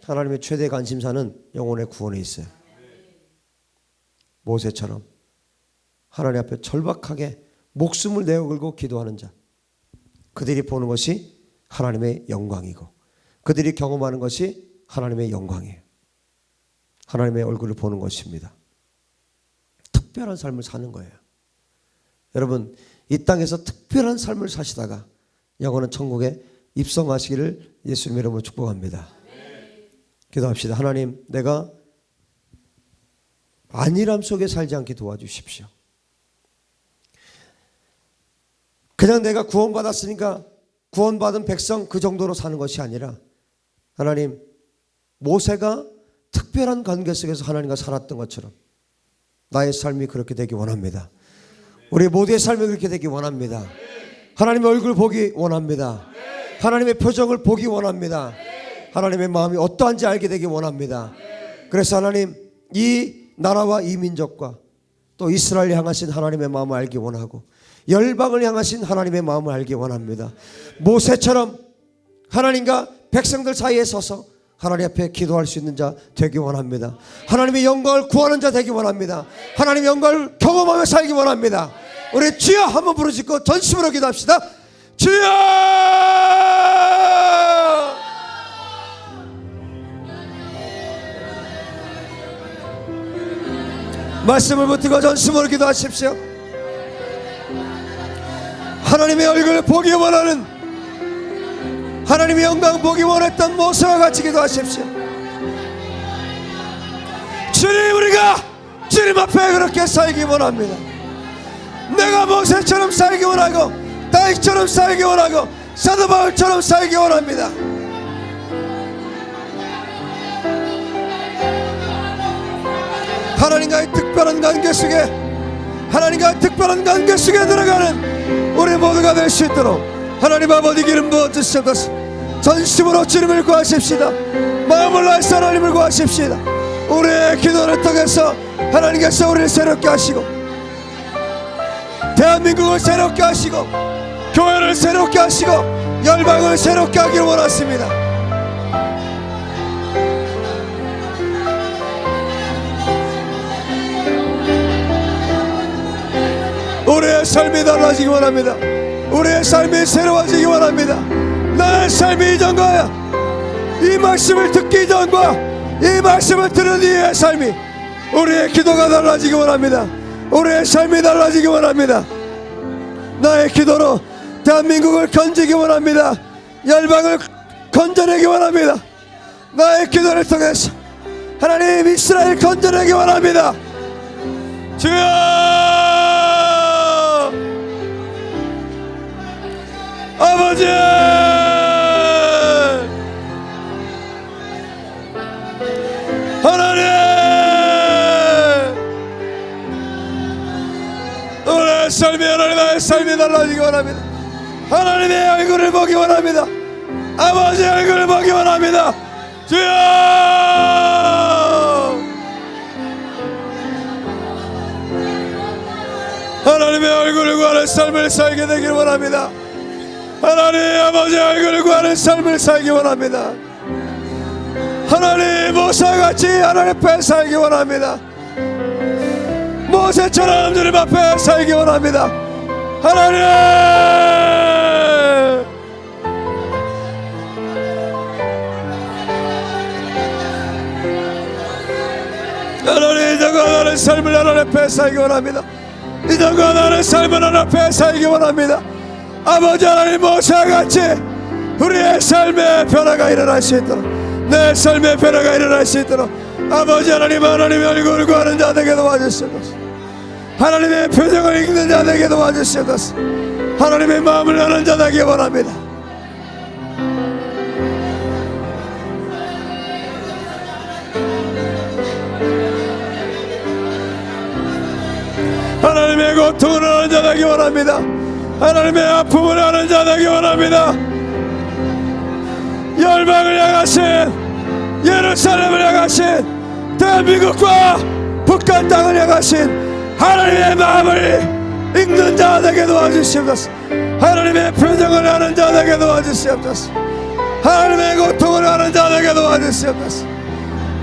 하나님의 최대 관심사는 영혼의 구원에 있어요. 모세처럼 하나님 앞에 절박하게 목숨을 내어 걸고 기도하는 자, 그들이 보는 것이 하나님의 영광이고 그들이 경험하는 것이 하나님의 영광이에요. 하나님의 얼굴을 보는 것입니다. 특별한 삶을 사는 거예요. 여러분, 이 땅에서 특별한 삶을 사시다가 영원한 천국에 입성하시기를 예수님의 이름으로 축복합니다. 기도합시다. 하나님, 내가 안일함 속에 살지 않게 도와주십시오. 그냥 내가 구원받았으니까 구원받은 백성 그 정도로 사는 것이 아니라 하나님, 모세가 특별한 관계 속에서 하나님과 살았던 것처럼 나의 삶이 그렇게 되기 원합니다. 우리 모두의 삶이 그렇게 되기 원합니다. 하나님의 얼굴 보기 원합니다. 하나님의 표정을 보기 원합니다. 하나님의 마음이 어떠한지 알게 되기 원합니다. 그래서 하나님, 이 나라와 이 민족과 또 이스라엘 향하신 하나님의 마음을 알기 원하고 열방을 향하신 하나님의 마음을 알기 원합니다. 모세처럼 하나님과 백성들 사이에 서서 하나님 앞에 기도할 수 있는 자 되기 원합니다. 하나님의 영광을 구하는 자 되기 원합니다. 하나님의 영광을 경험하며 살기 원합니다. 우리 주여 한번 부르짖고 전심으로 기도합시다. 주여! 말씀을 붙들고 전심으로 기도하십시오. 하나님의 얼굴을 보기 원하는, 하나님의 영광 보기 원했던 모세와 같이 기도하십시오. 주님, 우리가 주님 앞에 그렇게 살기 원합니다. 내가 모세처럼 살기 원하고 다윗처럼 살기 원하고 사도 바울처럼 살기 원합니다. 하나님과의 특별한 관계 속에, 하나님과의 특별한 관계 속에 들어가는 우리 모두가 될 수 있도록 하나님 아버지 기름 부어주시옵소서. 전심으로 주님을 구하십시다. 마음을 다해서 하나님을 구하십시다. 우리의 기도를 통해서 하나님께서 우리를 새롭게 하시고 대한민국을 새롭게 하시고 교회를 새롭게 하시고 열방을 새롭게 하기를 원하십니다. 우리의 삶이 달라지기 원합니다. 우리의 삶이 새로워지기 원합니다. 나의 삶이 이전과 이 말씀을 듣기 이전과 이 말씀을 들은 이의 삶이, 우리의 기도가 달라지기 원합니다. 우리의 삶이 달라지기 원합니다. 나의 기도로 대한민국을 건지기 원합니다. 열방을 건져내기 원합니다. 나의 기도를 통해서 하나님 이스라엘 건져내기 원합니다. 주여! 아버지, 하나님, 우리의 삶이, 하나님 나의 삶이 달라지기 원합니다. 하나님의 얼굴을 보기 원합니다. 아버지의 얼굴을 보기 원합니다. 주여! 하나님의 얼굴을 구하는 삶을 살게 되길 원합니다. 하나님 아버지의 얼굴을 구하는 삶을 살기 원합니다. 하나님 모세같이 하나님 앞에 살기 원합니다. 모세처럼 주님 앞에 살기 원합니다. 하나님, 하나님 이전과 다른 삶을 하나님 앞에 살기 원합니다. 이전과 다른 삶을 하나님 앞에 살기 원합니다. 아버지 하나님, 모세와 같이 우리의 삶의 변화가 일어날 수 있도록, 내 삶의 변화가 일어날 수 있도록 아버지 하나님, 하나님의 얼굴을 구하는 자 되게 도와주시옵소서. 하나님의 표정을 읽는 자 되게 도와주시옵소서. 하나님의 마음을 아는 자 되게 원합니다. 하나님의 고통을 하는 자 되기 원합니다. 하나님의 아픔을 하는 자 되기 원합니다. 열방을 향하신, 예루살렘을 향하신, 대한민국과 북한 땅을 향하신 하나님의 마음을 읽는 자 되게 도와주시옵소서. 하나님의 표정을 하는 자 되게 도와주시옵소서. 하나님의 고통을 하는 자 되게 도와주시옵소서.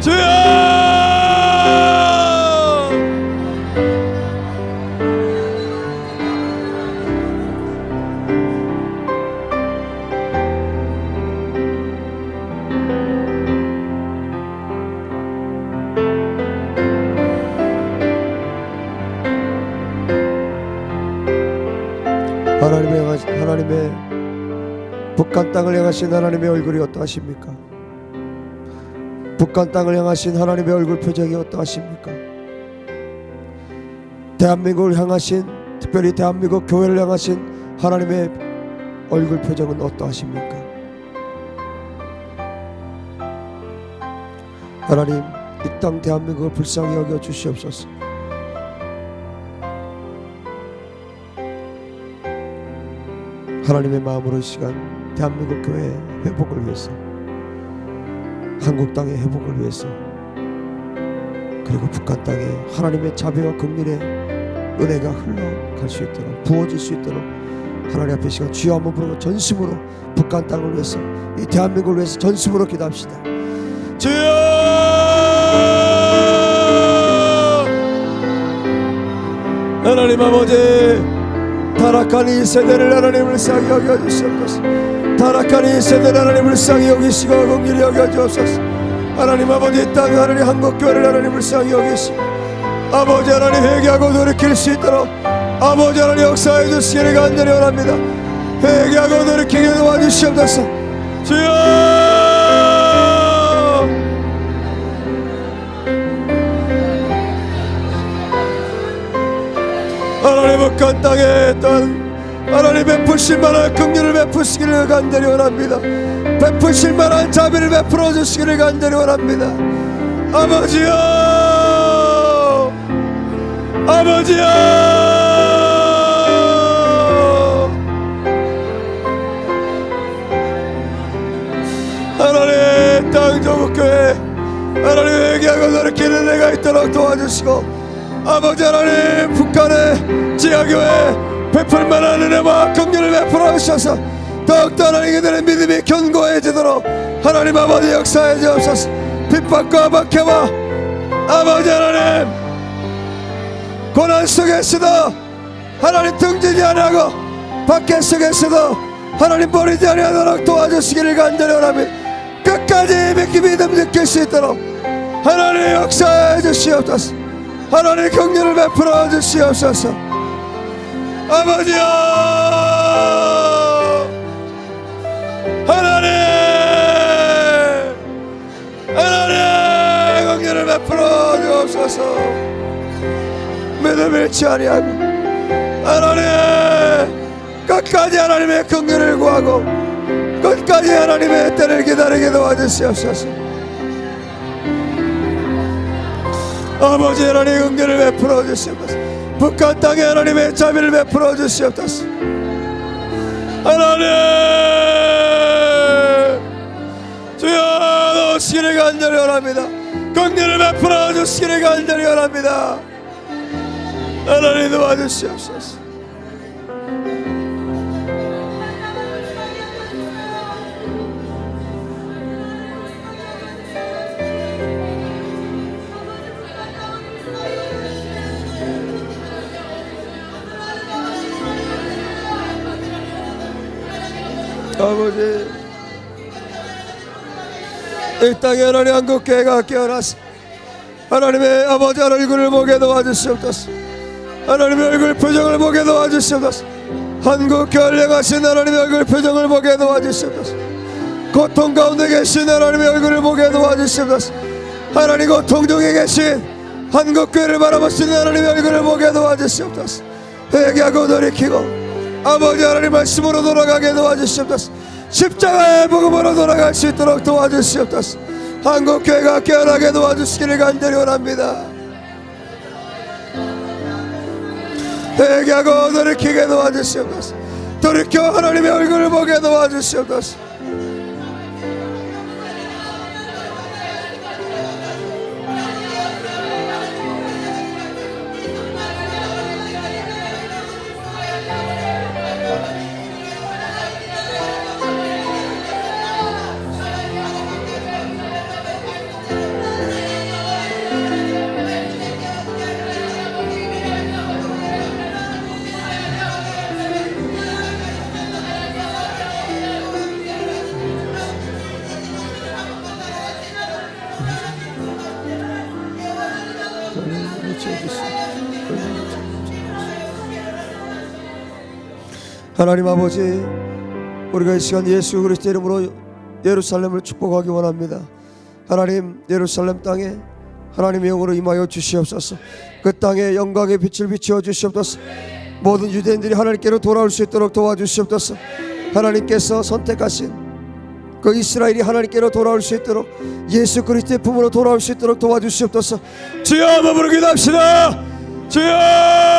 주여! 하나님의 북한 땅을 향하신 하나님의 얼굴이 어떠하십니까? 북한 땅을 향하신 하나님의 얼굴 표정이 어떠하십니까? 대한민국을 향하신, 특별히 대한민국 교회를 향하신 하나님의 얼굴 표정은 어떠하십니까? 하나님, 이 땅 대한민국을 불쌍히 여겨 주시옵소서. 하나님의 마음으로 이 시간 대한민국 교회의 회복을 위해서, 한국 땅의 회복을 위해서, 그리고 북한 땅에 하나님의 자비와 긍휼의 은혜가 흘러갈 수 있도록, 부어질 수 있도록 하나님 앞에 시간 주여 한번 부르고 전심으로 북한 땅을 위해서, 이 대한민국을 위해서 전심으로 기도합시다. 주여! 하나님 아버지, 타락한 이 세대를 하나님을 쌍히 여겨주시옵소서. 타락한 이 세대를 하나님을 쌍히 여기시고 긍휼히 여겨주옵소서. 하나님 아버지, 이 땅 하나님 한국교회를 하나님을 쌍히 여기시고 아버지 하나님 회개하고 돌이킬 수 있도록 아버지 하나님 역사해 주시기를 간절히 원합니다. 회개하고 돌이키게 도와주시옵소서. 주여! 하나님 북한 땅에 또한 하나님 베푸실 만한 긍휼을 베푸시기를 간절히 원합니다. 베푸실 만한 자비를 베풀어 주시기를 간절히 원합니다. 아버지여, 아버지여, 하나님 땅 조국교회 하나님 회개하고 돌이키는 내가 있도록 도와주시고 아버지 하나님 북한의 지하교회 베풀만한 은혜와 긍휼을 베풀어 주셔서 더욱더 하나님 그들의 믿음이 견고해지도록 하나님 아버지 역사해 주옵소서. 핍박과 박해와 아버지 하나님 고난 속에서도 하나님 등지지 아니하고 박해 속에서도 하나님 버리지 아니하도록 도와주시기를 간절히 원합니다. 끝까지 믿음 지킬 수 있도록 하나님 역사해 주시옵소서. 하나님 긍휼을 베풀어 주시옵소서. 아버지여, 하나님 긍휼을 베풀어 주옵소서. 믿음 잃지 아니하고 하나님 끝까지 하나님의 긍휼을 구하고 끝까지 하나님의 때를 기다리게 도와주시옵소서. 아버지 하나님 긍휼을 베풀어 주시옵소서. 북한 땅에 하나님의 자비를 베풀어 주시옵소서. 하나님 주여 도우시기를 간절히 원합니다. 긍휼을 베풀어 주시기를 간절히 원합니다. 하나님 도와주시옵소서. 아버지, 이 땅에 하나님 한국교회가 깨어나서 하나님의 아버지 얼굴을 보게 도와주시옵소서. 하나님의 얼굴 표정을 보게 도와주시옵소서. 한국교회를 향하신 하나님의 얼굴 표정을 보게 도와주시옵소서. 고통 가운데 계신 하나님의 얼굴을 보게 도와주시옵소서. 하나님 고통 중에 계신 한국교회를 바라보시는 하나님의 얼굴을 보게 도와주시옵소서. 회개하고 돌이키고 아버지 하나님 말씀으로 돌아가게 도와주시옵소서. 십자가의 복음으로 돌아갈 수 있도록 도와주시옵소서. 한국교회가 깨어나게 도와주시기를 간절히 원합니다. 회개하고 돌이키게 도와주시옵소서. 돌이켜 하나님의 얼굴을 보게 도와주시옵소서. 하나님 아버지, 우리가 이 시간 예수 그리스도 이름으로 예루살렘을 축복하기 원합니다. 하나님, 예루살렘 땅에 하나님의 영으로 임하여 주시옵소서. 그 땅에 영광의 빛을 비추어 주시옵소서. 모든 유대인들이 하나님께로 돌아올 수 있도록 도와주시옵소서. 하나님께서 선택하신 그 이스라엘이 하나님께로 돌아올 수 있도록, 예수 그리스도의 품으로 돌아올 수 있도록 도와주시옵소서. 주여, 한번 부르게 합시다. 주여.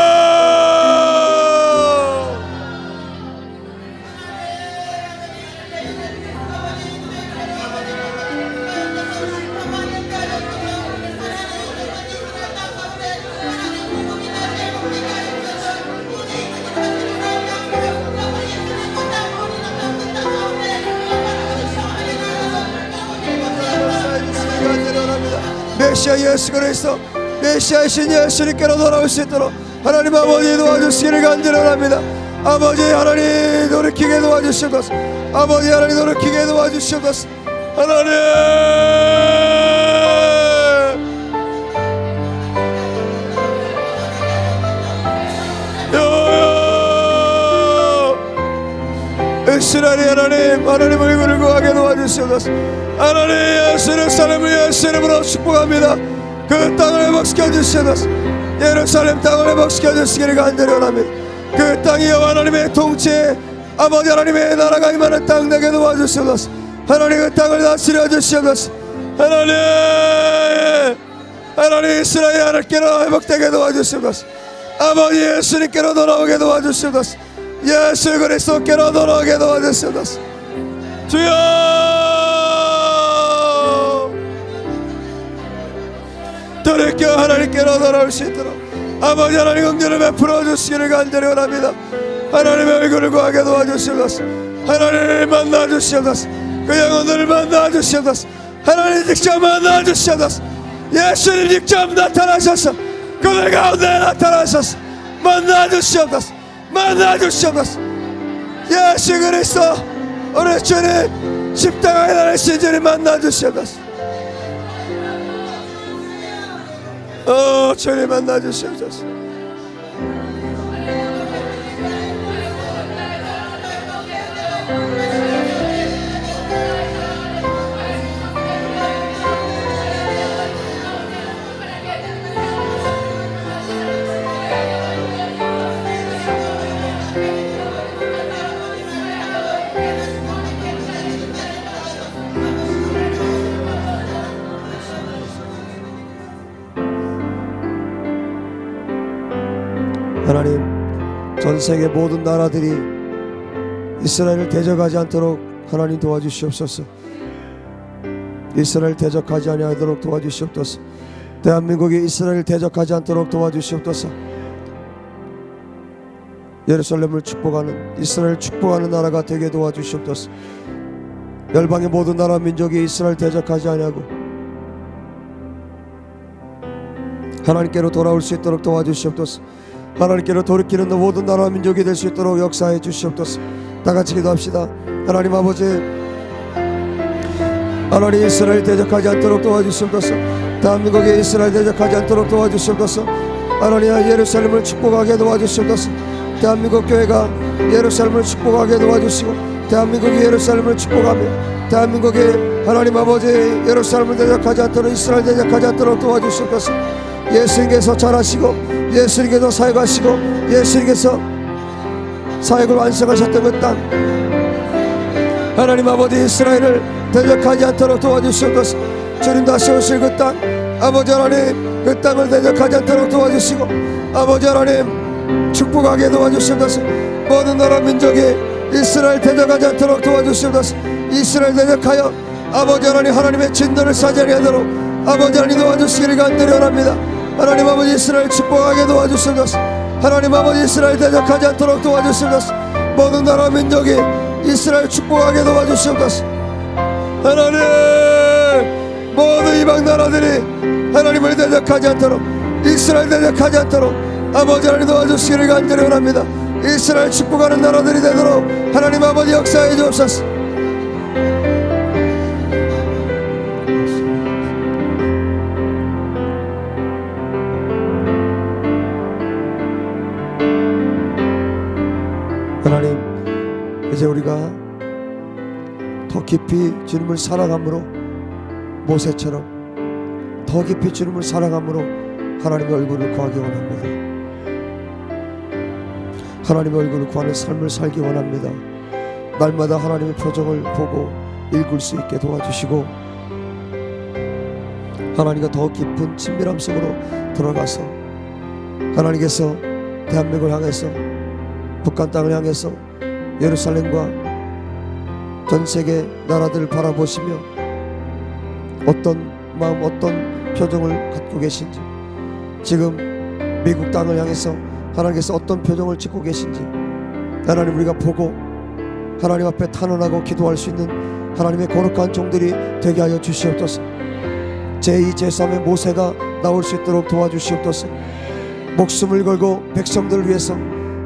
메시아 예수 그리스도, 메시아이신 예수님께로 돌아올 수 있도록 하나님 아버지 도와주시기를 간절합니다. 아버지 하나님 돌이키게 도와주시옵소서. 아버지 하나님 돌이키게 도와주시옵소서. 하나님, 이스라엘이 하나님, 하나님 얼굴을 구하게 도와주시옵소서. 하나님, 예루살렘을 예수 이름으로 축복합니다. 그 땅을 회복시켜 주시옵소서. 예루살렘 땅을 회복시켜 주시기를 간절히 원합니다. 그 땅이 여호와 하나님의 통치에 아버지 하나님의 나라가 임하는 땅 되게 도와주시옵소서. 하나님, 그 땅을 다스려 주시옵소서. 하나님, 하나님 이스라엘 하나님께로 회복되게 도와주시옵소서. 아버지 예수님께로 돌아오게 도와주시옵소서. 예수 그리스도께로 돌아오게 도와주시옵소서. 주여, 돌이켜 하나님께로 돌아올 수 있도록 아버지 하나님 긍휼을 베풀어 주시기를 간절히 원합니다. 하나님의 얼굴을 구하게 도와주시옵소서. 하나님을 만나 주시옵소서. 그 영혼들을 만나 주시옵소서. 하나님 직접 만나 주시옵소서. 예수님 직접 나타나셔서 그들 가운데 나타나셔서 만나 주시옵소서. 만나 주시옵소서. 예수 그리스도 우리 주님, 십자가에 달리신 주님 만나 주시옵소서. 주님 만나 주시옵소서. 하나님, 전 세계 모든 나라들이 이스라엘을 대적하지 않도록 하나님 도와주시옵소서. 이스라엘 대적하지 아니하도록 도와주시옵소서. 대한민국이 이스라엘 대적하지 않도록 도와주시옵소서. 예루살렘을 축복하는, 이스라엘 축복하는 나라가 되게 도와주시옵소서. 열방의 모든 나라 민족이 이스라엘 대적하지 아니하고 하나님께로 돌아올 수 있도록 도와주시옵소서. 하나님께로 돌이키는 모든 나라 민족이 될 수 있도록 역사해 주시옵소서. 다같이 기도합시다. 하나님 아버지, 하나님 이스라엘 대적하지 않도록 도와주시옵소서. 대한민국에 이스라엘 대적하지 않도록 도와주시옵소서. 하나님, 예루살렘을 축복하게 도와주시옵소서. 대한민국 교회가 예루살렘을 축복하게 도와주시고 대한민국이 예루살렘을 축복하며 대한민국에 하나님 아버지 예루살렘을 대적하지 않도록, 이스라엘 대적하지 않도록 도와주시옵소서. 예수님께서 잘하시고 예수님께서 사역하시고 예수님께서 사역을 완성하셨던 그 땅, 하나님 아버지 이스라엘을 대적하지 않도록 도와주시옵소서. 주님 다시 오실 그 땅, 아버지 하나님 그 땅을 대적하지 않도록 도와주시고 아버지 하나님 축복하게 도와주시옵소서. 모든 나라 민족이 이스라엘 대적하지 않도록 도와주시옵소서. 이스라엘 대적하여 아버지 하나님 하나님의 진노를 사자리 하도록 아버지 하나님 도와주시기를 간절히 원합니다. 하나님 아버지 이스라엘 축복하게 도와주시옵소서. 하나님 아버지 이스라엘 대적하지 않도록 도와주시옵소서. 모든 나라 민족이 이스라엘 축복하게 도와주시옵소서. 하나님 모든 이방 나라들이 하나님을 대적하지 않도록 이스라엘 대적하지 않도록 아버지 하나님 도와주시기를 간절히 원합니다. 이스라엘 축복하는 나라들이 되도록 하나님 아버지 역사해 주옵소서. 하나님 이제 우리가 더 깊이 주님을 사랑함으로 모세처럼 더 깊이 주님을 사랑함으로 하나님의 얼굴을 구하기 원합니다. 하나님의 얼굴을 구하는 삶을 살기 원합니다. 날마다 하나님의 표정을 보고 읽을 수 있게 도와주시고 하나님과 더 깊은 친밀함 속으로 들어가서 하나님께서 대한민국을 향해서 북한 땅을 향해서 예루살렘과 전 세계 나라들을 바라보시며 어떤 마음 어떤 표정을 갖고 계신지 지금 미국 땅을 향해서 하나님께서 어떤 표정을 짓고 계신지 하나님 우리가 보고 하나님 앞에 탄원하고 기도할 수 있는 하나님의 거룩한 종들이 되게 하여 주시옵소서. 제2 제3의 모세가 나올 수 있도록 도와주시옵소서. 목숨을 걸고 백성들을 위해서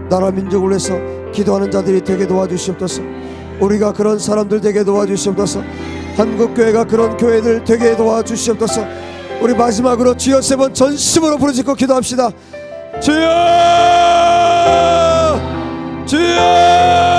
나라 민족을 위해서 기도하는 자들이 되게 도와주시옵소서. 우리가 그런 사람들 되게 도와주시옵소서. 한국교회가 그런 교회들 되게 도와주시옵소서. 우리 마지막으로 주여 세 번 전심으로 부르짖고 기도합시다. 주여 주여